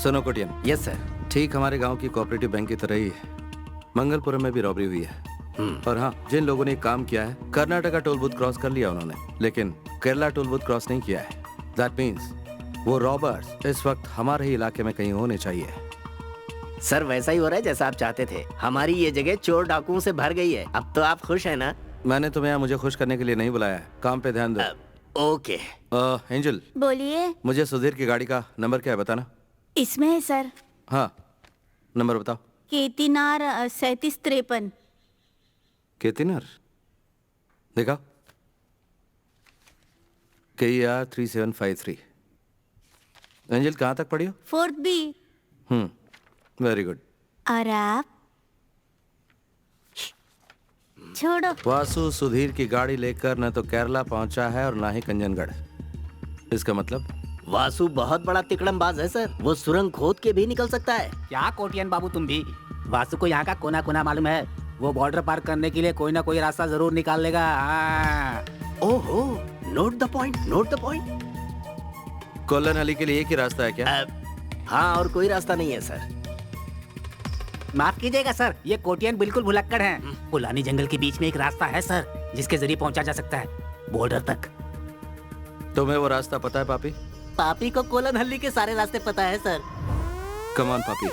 सुनो कोटियन। Yes sir. ठीक हमारे गांव की कोऑपरेटिव बैंक की तरह ही मंगलपुरम में भी रॉबरी हुई है। और हाँ, जिन लोगों ने काम किया है, कर्नाटका टोल बूथ क्रॉस कर लिया उन्होंने, लेकिन केरला टोल बूथ क्रॉस नहीं किया है। दैट मीन्स वो रॉबर्स इस वक्त हमारे ही इलाके में कहीं होने चाहिए। सर वैसा ही हो रहा है जैसा आप चाहते थे। हमारी ये जगह चोर डाकुओं से भर गई है। अब तो आप खुश हैं ना? मैंने तुम्हें यहाँ मुझे खुश करने के लिए नहीं बुलाया है। काम पे ध्यान दो। ओके। बोलिए। एंजल, मुझे सुधीर की गाड़ी का नंबर क्या है बताना। इसमें है सर। हाँ, नंबर बताओ। केतिनार 3753। केतिनार देखा, KER 3753। एंजल कहाँ तक पढ़ी हो? 4th B। Very good. और आप? छोड़ो। वासु सुधीर की गाड़ी लेकर न तो केरला पहुंचा है और ना ही कंजनगढ़। इसका मतलब वासु बहुत बड़ा तिकड़मबाज है सर। वो सुरंग खोद के भी निकल सकता है। क्या कोटियन बाबू तुम भी? वासु को यहाँ का कोना कोना मालूम है। वो बॉर्डर पार करने के लिए कोई ना कोई रास्ता जरूर निकाल लेगा। हाँ। ओहो, note the point, note the point. Colon Ali के लिए एक ही रास्ता है क्या? हाँ, और कोई रास्ता नहीं है सर। माफ कीजिएगा सर, ये कोटियन बिल्कुल भुलक्कड़ हैं। पुलानी जंगल के बीच में एक रास्ता है सर, जिसके जरिए पहुंचा जा सकता है बॉर्डर तक। तुम्हें वो रास्ता पता है पापी? पापी को कोलन हल्ली के सारे रास्ते पता है सर। कम ऑन पापी।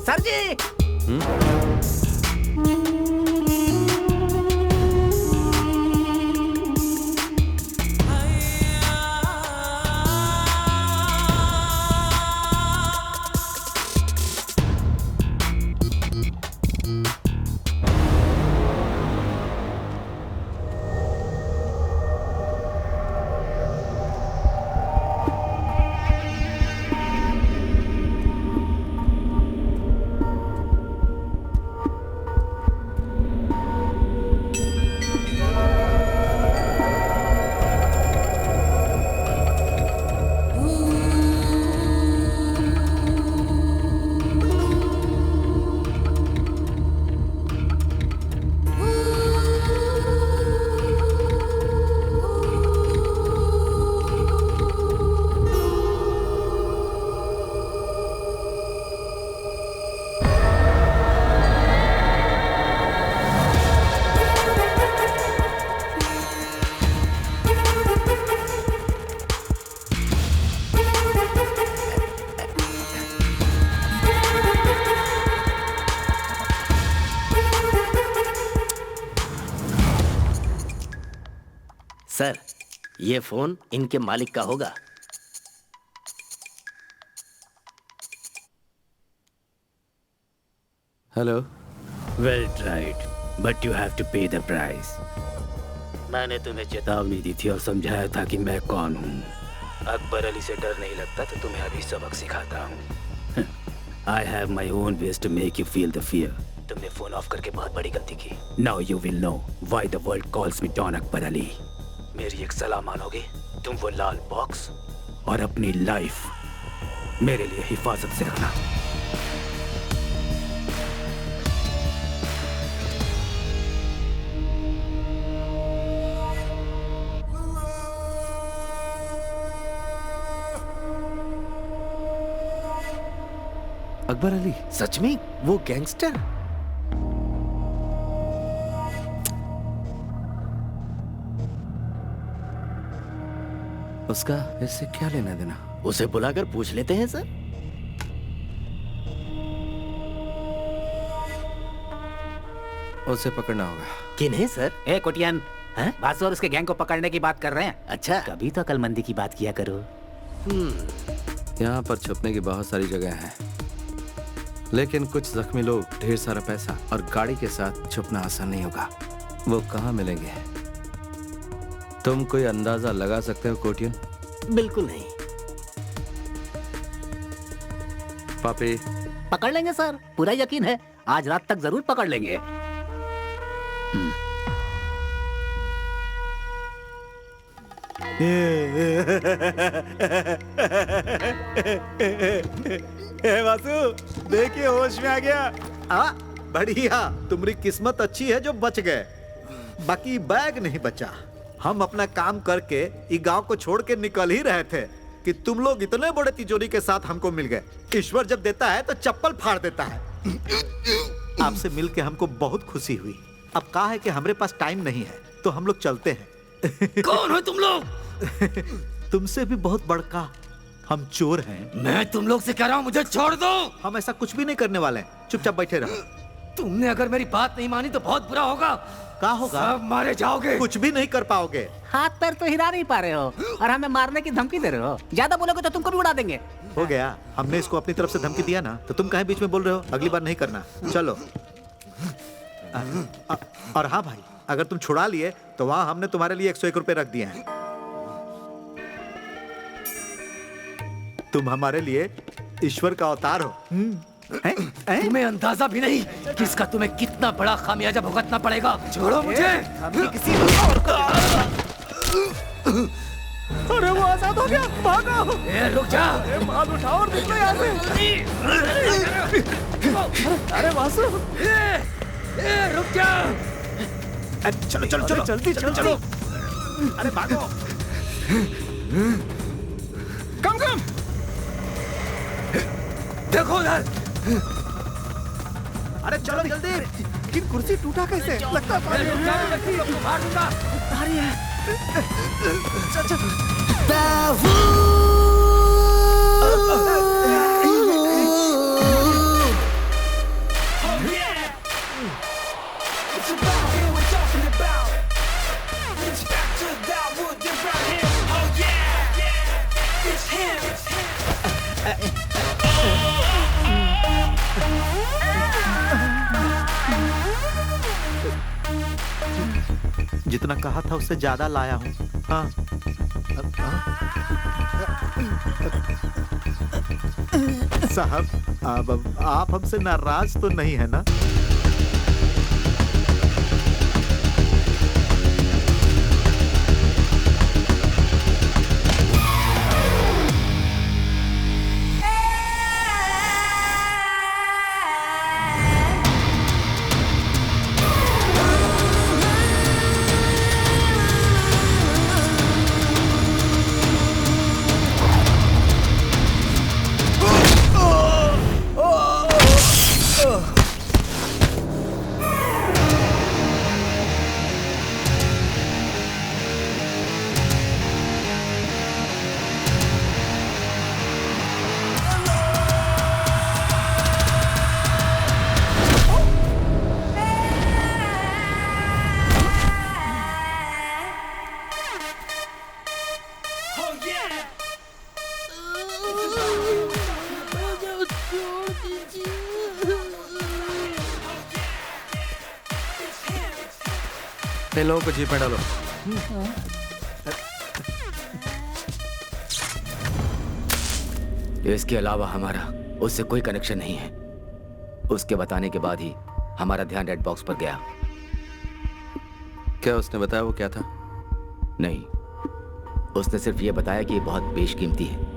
सर जी, सर, ये फोन इनके मालिक का होगा। Hello. Well tried, but you have to pay the price. मैंने तुम्हें चेतावनी दी थी और समझाया था कि मैं कौन हूँ। अकबर अली से डर नहीं लगता तो तुम्हें अभी सबक सिखाता हूँ। I have my own ways to make you feel the fear. तुमने फोन ऑफ करके बहुत बड़ी गलती की। Now you will know why the world calls me don Akbar Ali. मेरी एक सलाह मानोगे? तुम वो लाल बॉक्स और अपनी लाइफ मेरे लिए हिफाजत से रखना। अकबर अली सच में वो गैंगस्टर? उसका इससे क्या लेना देना? उसे बुलाकर पूछ लेते हैं सर। उसे पकड़ना होगा। किन्हें सर? ए कोटियन, बासु और उसके गैंग को पकड़ने की बात कर रहे हैं। अच्छा, कभी तो अकलमंदी की बात किया करो। यहाँ पर छुपने की बहुत सारी जगह हैं, लेकिन कुछ जख्मी लोग, ढेर सारा पैसा और गाड़ी के साथ छुपना आसान नहीं होगा। वो कहाँ मिलेंगे? तुम कोई अंदाजा लगा सकते हो कोटियन? बिल्कुल नहीं। पापी पकड़ लेंगे सर, पूरा यकीन है। आज रात तक जरूर पकड़ लेंगे। वासु, देखिए होश में आ गया। बढ़िया, तुम्हारी किस्मत अच्छी है जो बच गए, बाकी बैग नहीं बचा। हम अपना काम करके इस गांव को छोड़ के निकल ही रहे थे कि तुम लोग इतने बड़े तिजोरी के साथ हमको मिल गए। ईश्वर जब देता है तो चप्पल फाड़ देता है। आपसे मिलके हमको बहुत खुशी हुई। अब कहा है कि हमारे पास टाइम नहीं है, तो हम लोग चलते हैं। कौन हो तुम लोग? तुमसे भी बहुत बड़का हम चोर हैं। मैं तुम लोग से कह रहा हूँ, मुझे छोड़ दो। हम ऐसा कुछ भी नहीं करने वाले हैं, चुपचाप बैठे रहो। तुमने अगर मेरी बात नहीं मानी तो बहुत बुरा होगा। क्या होगा? सब मारे जाओगे। कुछ भी नहीं कर पाओगे। हाथ पैर तो हिला नहीं पा रहे हो और हमें मारने की धमकी दे रहे हो। ज्यादा बोलोगे तो तुमको भी उड़ा देंगे। हो गया, हमने इसको अपनी तरफ से धमकी दिया ना, तो तुम काहे बीच में बोल रहे हो? अगली बार नहीं करना। चलो। और हाँ भाई, अगर तुम छुड़ा लिए तो वहां हमने तुम्हारे लिए 101 रुपए रख दिए हैं। तुम हमारे लिए ईश्वर का अवतार हो। तुम्हें अंदाजा भी नहीं कि इसका तुम्हें कितना बड़ा खामियाजा भुगतना पड़ेगा। छोड़ो मुझे। किसी और को अरे वो आजाद हो गया, भागो! रुक जा। माल उठाओ और निकलो यहाँ से। अरे वासु! रुक जा। चलो चलो चलो जल्दी चलो। अरे भागो। कम। देखो उधर। अरे चलो जल्दी। लेकिन कुर्सी टूटा कैसे? लगता जितना कहा था उससे ज्यादा लाया हूँ। हाँ। साहब, अब आप हमसे नाराज तो नहीं है ना? इन लोगों को जीप में डालो। इसके अलावा हमारा उससे कोई कनेक्शन नहीं है। उसके बताने के बाद ही हमारा ध्यान रेड बॉक्स पर गया। क्या उसने बताया वो क्या था? नहीं, उसने सिर्फ ये बताया कि ये बहुत बेशकीमती है।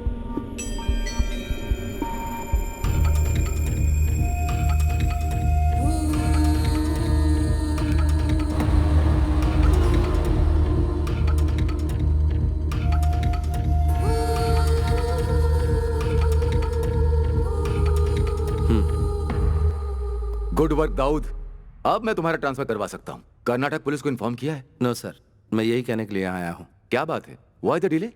Good work Dawood. अब मैं तुम्हारा ट्रांसफर करवा सकता हूँ। कर्नाटक पुलिस को इन्फॉर्म किया है? नो सर, मैं यही कहने के लिए यहाँ आया हूँ। क्या बात है? Why the delay?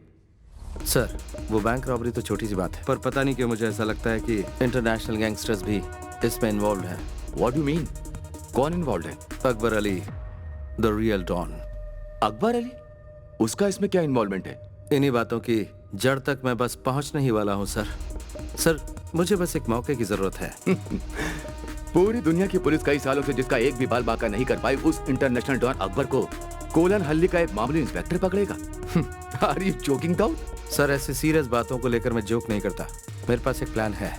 सर, वो बैंक रॉबरी तो छोटी सी बात है, पर पता नहीं क्यों मुझे ऐसा लगता है कि इंटरनेशनल गैंगस्टर्स भी इसमें इन्वॉल्व हैं। What do mean? कौन इन्वॉल्व है? Akbar Ali, the real don. Akbar Ali? उसका इसमें क्या इन्वॉल्वमेंट है? इन्हीं बातों की जड़ तक मैं बस पहुंचने ही वाला हूं सर। सर, मुझे बस एक मौके की जरूरत है। पूरी दुनिया की पुलिस कई सालों से जिसका एक भी बाल बाका नहीं कर पाई, उस इंटरनेशनल डॉन अकबर को कोलन हल्ली का एक मामूली इंस्पेक्टर पकड़ेगा? Are you joking Dawood? Sir, ऐसी सीरियस बातों को लेकर मैं जोक नहीं करता। मेरे पास एक प्लान है।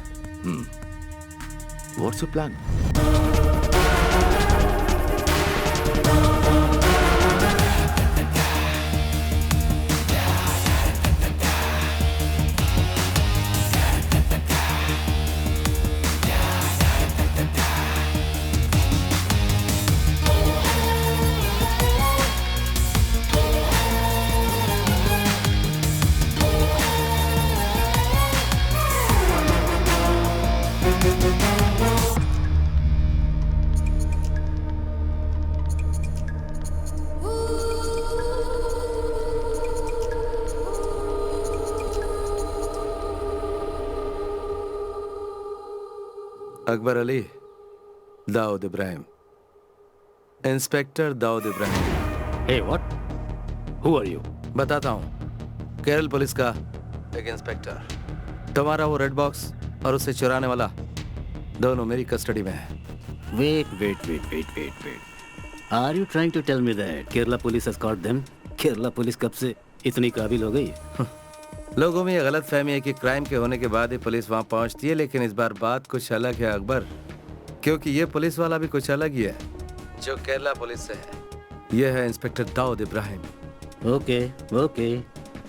What's your plan? Akbar Ali, Dawood Ibrahim, inspector Dawood Ibrahim. Hey what? Who are you? बताता हूँ। केरल पुलिस का एक इंस्पेक्टर। तुम्हारा वो रेड बॉक्स और उसे चुराने वाला दोनों मेरी कस्टडी में है। Wait. Are you trying to tell me that Kerala police has caught them? Kerala police कब से इतनी काबिल हो गई? लोगों में ये गलत फहमी है कि क्राइम के होने के बाद ही पुलिस वहां पहुंचती है, लेकिन इस बार बात कुछ अलग है अकबर, क्योंकि ये पुलिस वाला भी कुछ अलग ही है जो केरला पुलिस से है। ये है इंस्पेक्टर दाऊद इब्राहिम। ओके,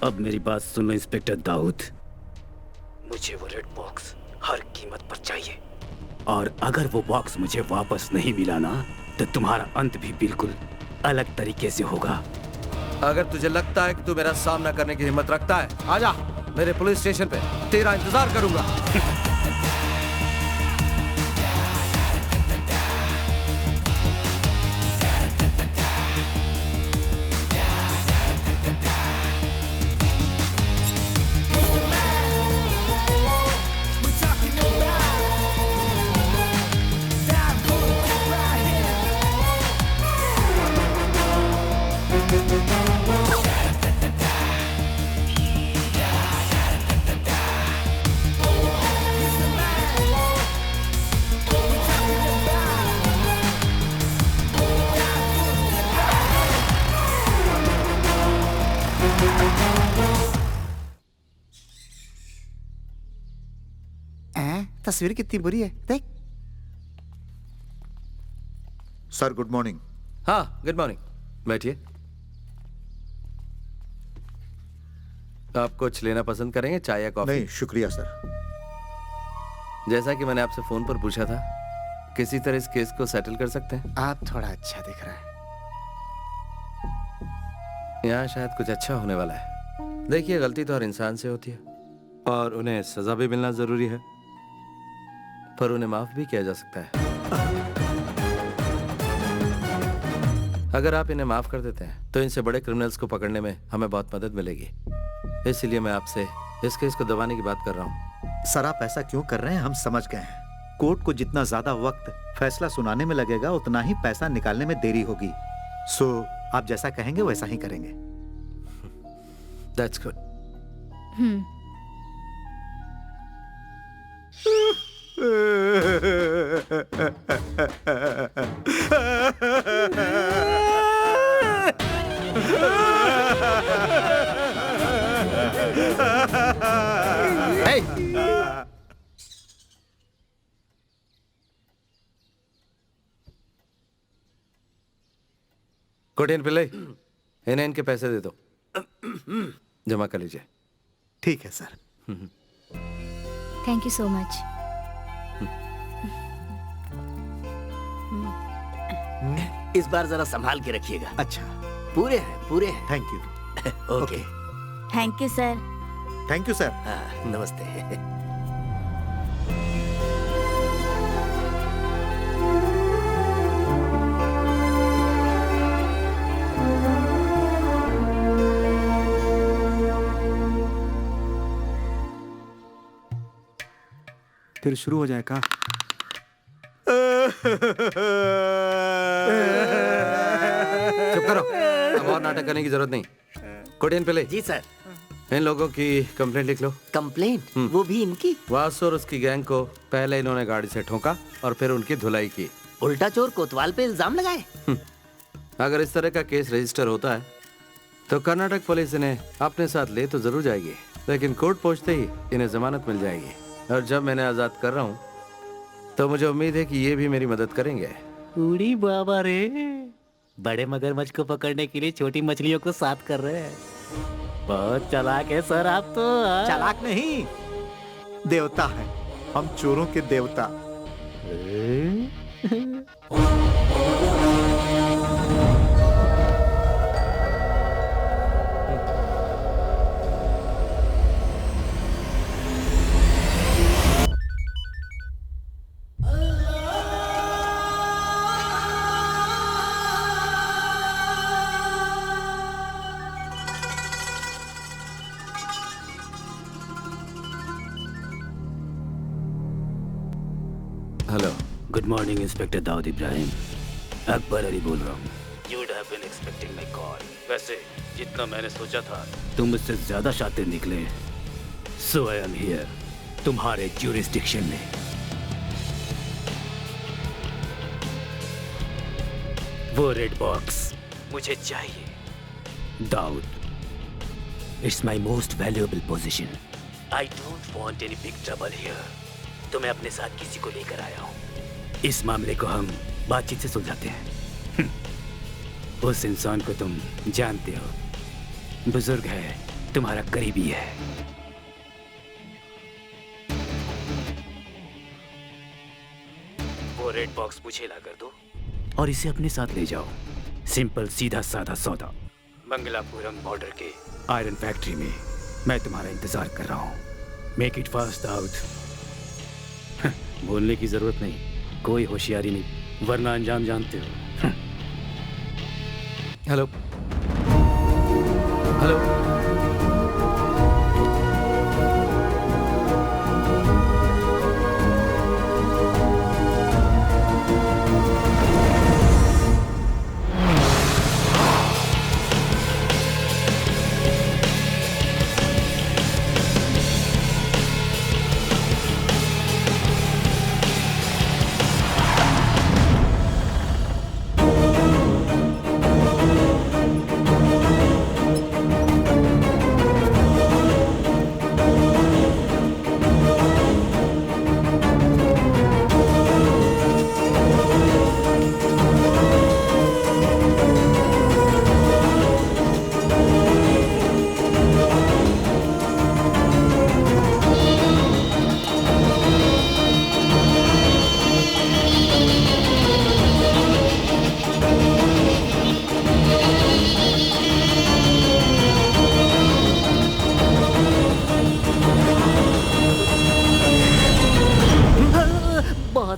अब मेरी बात सुन लो इंस्पेक्टर दाऊद। मुझे वो रेड बॉक्स हर कीमत पर चाहिए, और अगर वो बॉक्स मुझे वापस नहीं मिला ना, तो तुम्हारा अंत भी बिल्कुल अलग तरीके से होगा। अगर तुझे लगता है कि तू मेरा सामना करने की हिम्मत रखता है, आजा मेरे पुलिस स्टेशन पे, तेरा इंतजार करूंगा। तस्वीर कितनी बुरी है, देख। Sir good morning. हाँ गुड मॉर्निंग, बैठिए। आप कुछ लेना पसंद करेंगे, चाय या कॉफी? नहीं शुक्रिया सर। जैसा कि मैंने आपसे फोन पर पूछा था, किसी तरह इस केस को सेटल कर सकते हैं? आप थोड़ा अच्छा दिख रहा है। यहाँ शायद कुछ अच्छा होने वाला है। देखिए, गलती तो हर इंसान से होती है और उन्हें सजा भी मिलना जरूरी है, पर उन्हें माफ भी किया जा सकता है। अगर आप इन्हें माफ कर देते हैं तो इनसे बड़े क्रिमिनल्स को पकड़ने में हमें बहुत मदद मिलेगी। इसलिए मैं आपसे इस केस को दबाने की बात कर रहा हूँ। सर आप ऐसा क्यों कर रहे हैं, हम समझ गए हैं। कोर्ट को जितना ज्यादा वक्त फैसला सुनाने में लगेगा, उतना ही पैसा निकालने में देरी होगी। सो आप जैसा कहेंगे वैसा ही करेंगे। That's good. कोटियन पिल्ले, इन्हें इनके पैसे दे दो, जमा कर लीजिए। ठीक है sir. Thank you so much. इस बार जरा संभाल के रखिएगा। अच्छा, पूरे हैं। Thank you. Okay. Thank you sir. Thank you sir. नमस्ते। फिर शुरू हो जाए का? चुप करो, अब और नाटक करने की जरूरत नहीं। कोटियन पिल्ले। जी सर। इन लोगों की कंप्लेंट लिख लो। कंप्लेंट? वो भी इनकी? वासु और उसकी गैंग को पहले इन्होंने गाड़ी से ठोका और फिर उनकी धुलाई की। उल्टा चोर कोतवाल पे इल्जाम लगाए। अगर इस तरह का केस रजिस्टर होता है तो कर्नाटक पुलिस इन्हें अपने साथ ले तो जरूर जाएगी, लेकिन कोर्ट पहुंचते ही इन्हें जमानत मिल जाएगी। और जब मैंने आजाद कर रहा हूँ तो मुझे उम्मीद है कि ये भी मेरी मदद करेंगे। उड़ी बाबा रे, बड़े मगरमच्छ को पकड़ने के लिए छोटी मछलियों को साथ कर रहे हैं। बहुत चालाक है सर आप तो। चालाक नहीं, देवता है हम, चोरों के देवता। Hello, good morning inspector Dawood Ibrahim. Akbar Ali बोल रहा हूँ। You would have been expecting my call. वैसे जितना मैंने सोचा था तुम मुझसे ज्यादा शातिर निकले। So I am here, तुम्हारे jurisdiction में। वो रेड बॉक्स मुझे चाहिए। Dawood, it's my most valuable position. I don't want any big trouble here. तो मैं अपने साथ किसी को लेकर आया हूँ। इस मामले को हम बातचीत से सुलझाते हैं। उस इंसान को तुम जानते हो, बुजुर्ग है, तुम्हारा करीबी है। वो रेड बॉक्स मुझे ला कर दो और इसे अपने साथ ले जाओ। सिंपल सीधा साधा सौदा। मंगलापुरम बॉर्डर के आयरन फैक्ट्री में मैं तुम्हारा इंतजार कर रहा हूँ। Make it fast Dawood. बोलने की जरूरत नहीं, कोई होशियारी नहीं, वरना अंजाम जानते हो। Hello hello.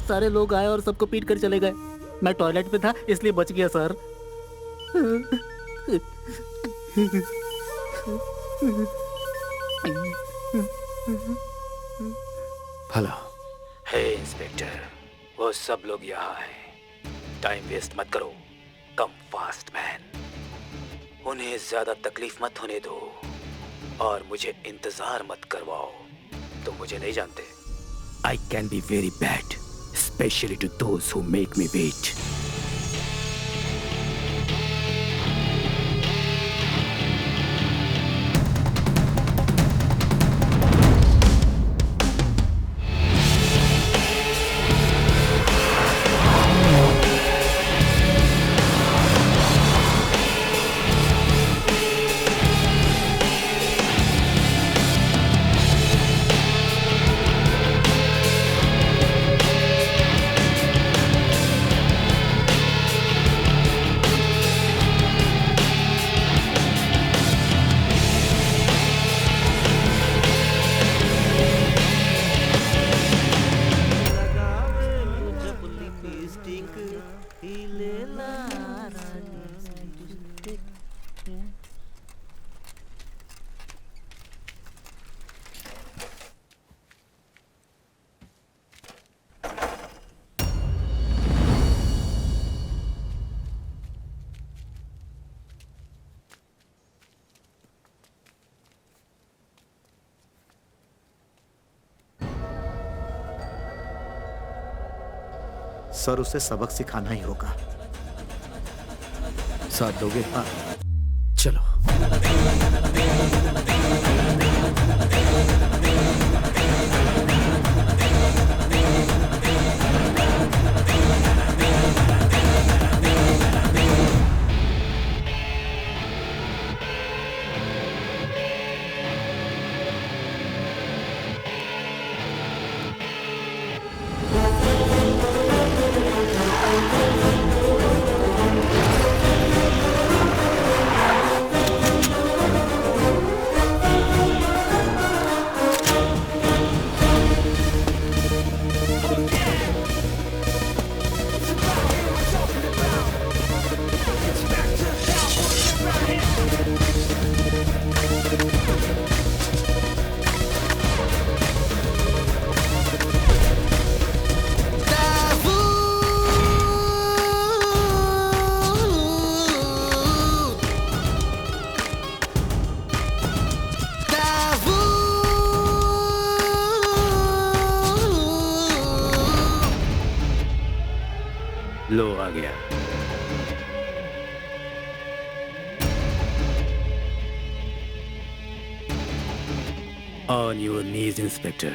सारे लोग आए और सबको पीट कर चले गए। मैं टॉयलेट पे था इसलिए बच गया सर। हेलो। हे इंस्पेक्टर, वो सब लोग यहाँ हैं। टाइम वेस्ट मत करो, कम फास्ट मैन। उन्हें ज्यादा तकलीफ मत होने दो और मुझे इंतजार मत करवाओ। तुम मुझे नहीं जानते। I can be very bad, especially to those who make me wait. Sir, उसे सबक सिखाना ही होगा। साथ दोगे? हाँ। चलो। लो आ गया। On your knees, Inspector.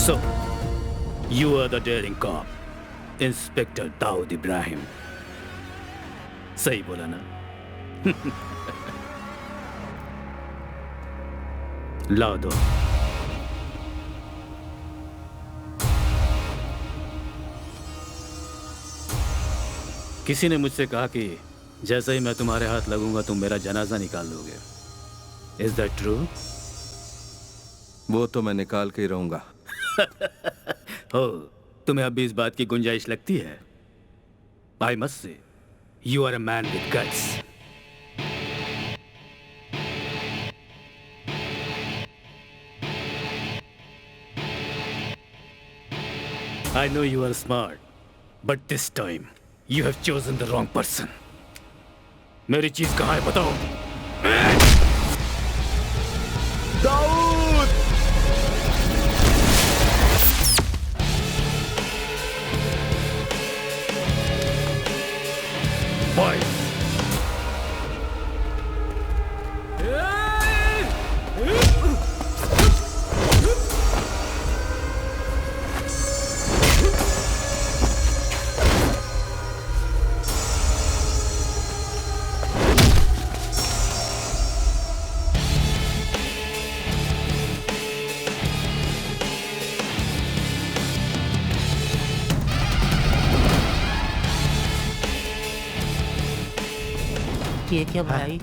So, you are the daring cop, Inspector Daud Ibrahim. सही बोला ना? ला दो। किसी ने मुझसे कहा कि जैसे ही मैं तुम्हारे हाथ लगूंगा तुम मेरा जनाजा निकाल लोगे। Is that true? वो तो मैं निकाल के ही रहूंगा। हो, तुम्हें अब भी इस बात की गुंजाइश लगती है? I must say, you are a man with guts. I know you are smart, but this time you have chosen the wrong person. मेरी चीज कहाँ है बताओ? दाऊद! Boys! ये क्या भाई?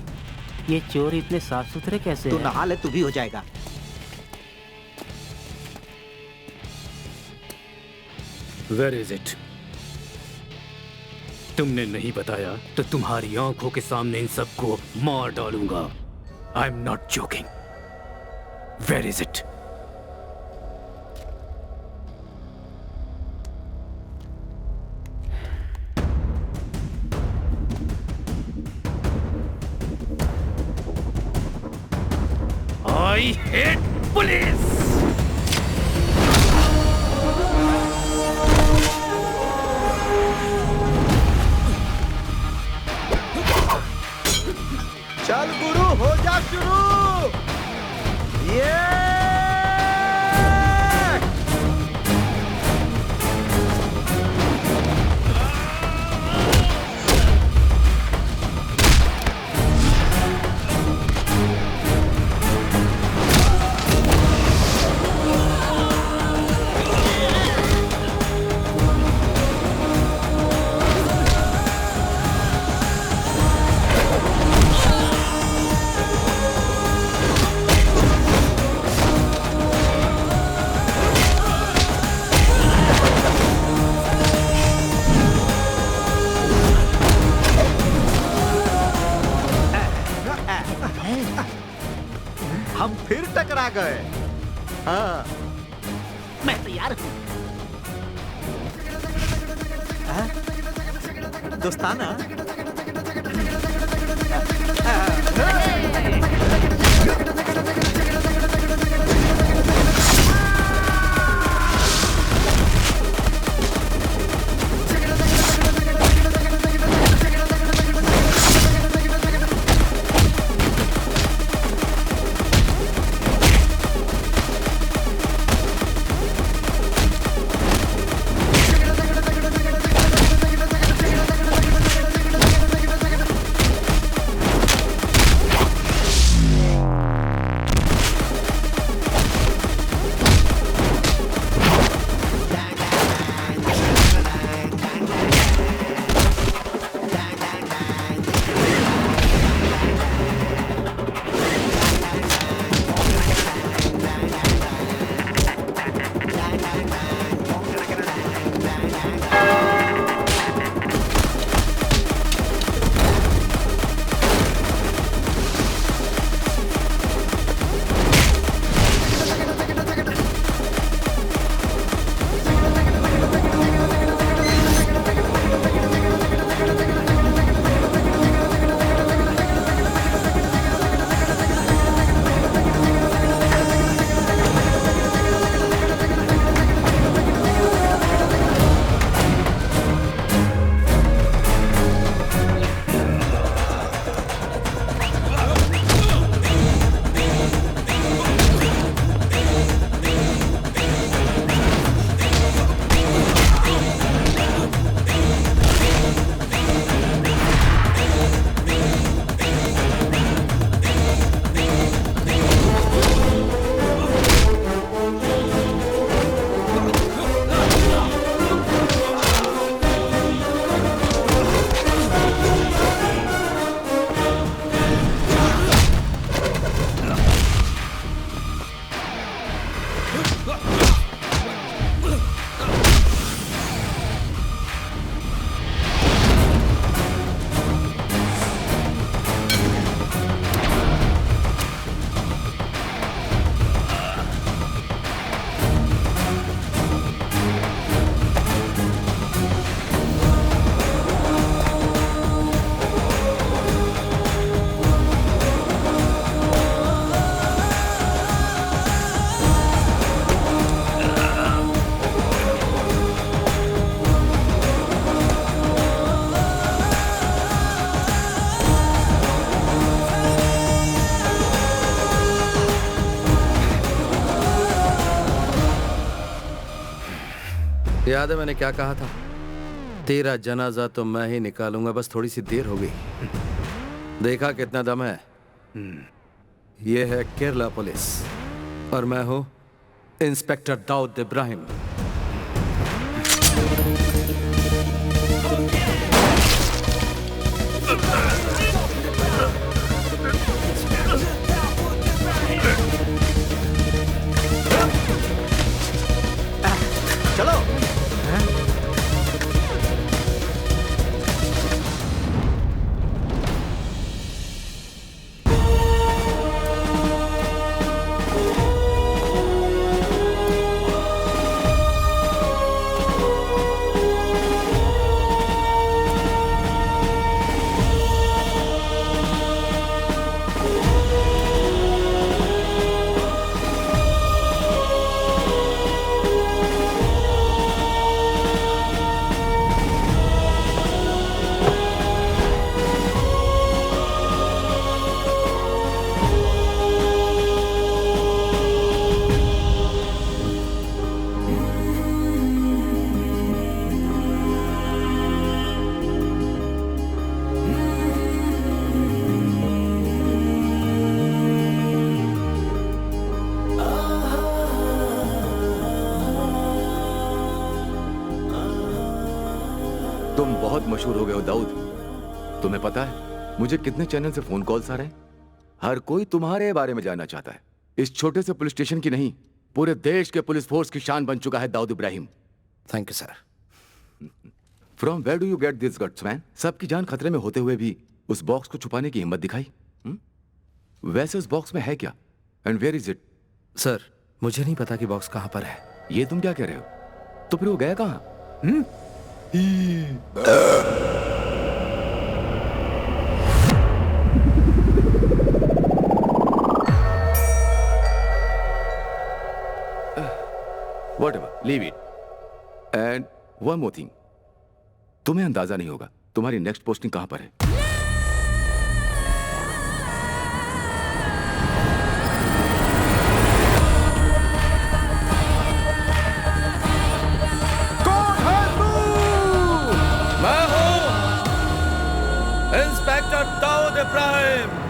ये चोर इतने साफ सुथरे कैसे तू हैं? नहा ले, तू भी हो जाएगा। Where is it? तुमने नहीं बताया तो तुम्हारी आंखों के सामने इन सबको मार डालूंगा। I'm not joking. Where is it? I hate police! चल गुरु, हो जा शुरू। ये हम फिर टकरा गए। हाँ, मैं तैयार हूँ। दोस्ताना। याद है मैंने क्या कहा था? तेरा जनाजा तो मैं ही निकालूंगा, बस थोड़ी सी देर हो गई। देखा कितना दम है। ये है केरला पुलिस और मैं हूं इंस्पेक्टर दाऊद इब्राहिम। चलो। तुम बहुत मशहूर हो गए हो दाऊद। तुम्हें पता है मुझे कितने चैनल से फोन कॉल्स आ रहे हैं? हर कोई तुम्हारे बारे में जानना चाहता है। इस छोटे से पुलिस स्टेशन की नहीं, पूरे देश के पुलिस फोर्स की शान बन चुका है Dawood Ibrahim. Thank you sir. From where do you get this guts man? सबकी जान खतरे में होते हुए भी उस बॉक्स को छुपाने की हिम्मत दिखाई। वैसे उस बॉक्स में है क्या? And where is it? Sir मुझे नहीं पता कि बॉक्स कहां पर है। ये तुम क्या कह रहे हो? तो फिर वो गया कहां? Whatever, leave it. And one more thing. तुम्हें अंदाजा नहीं होगा तुम्हारी नेक्स्ट पोस्टिंग कहां पर है। मैं हूं इंस्पेक्टर दाऊद इब्राहिम।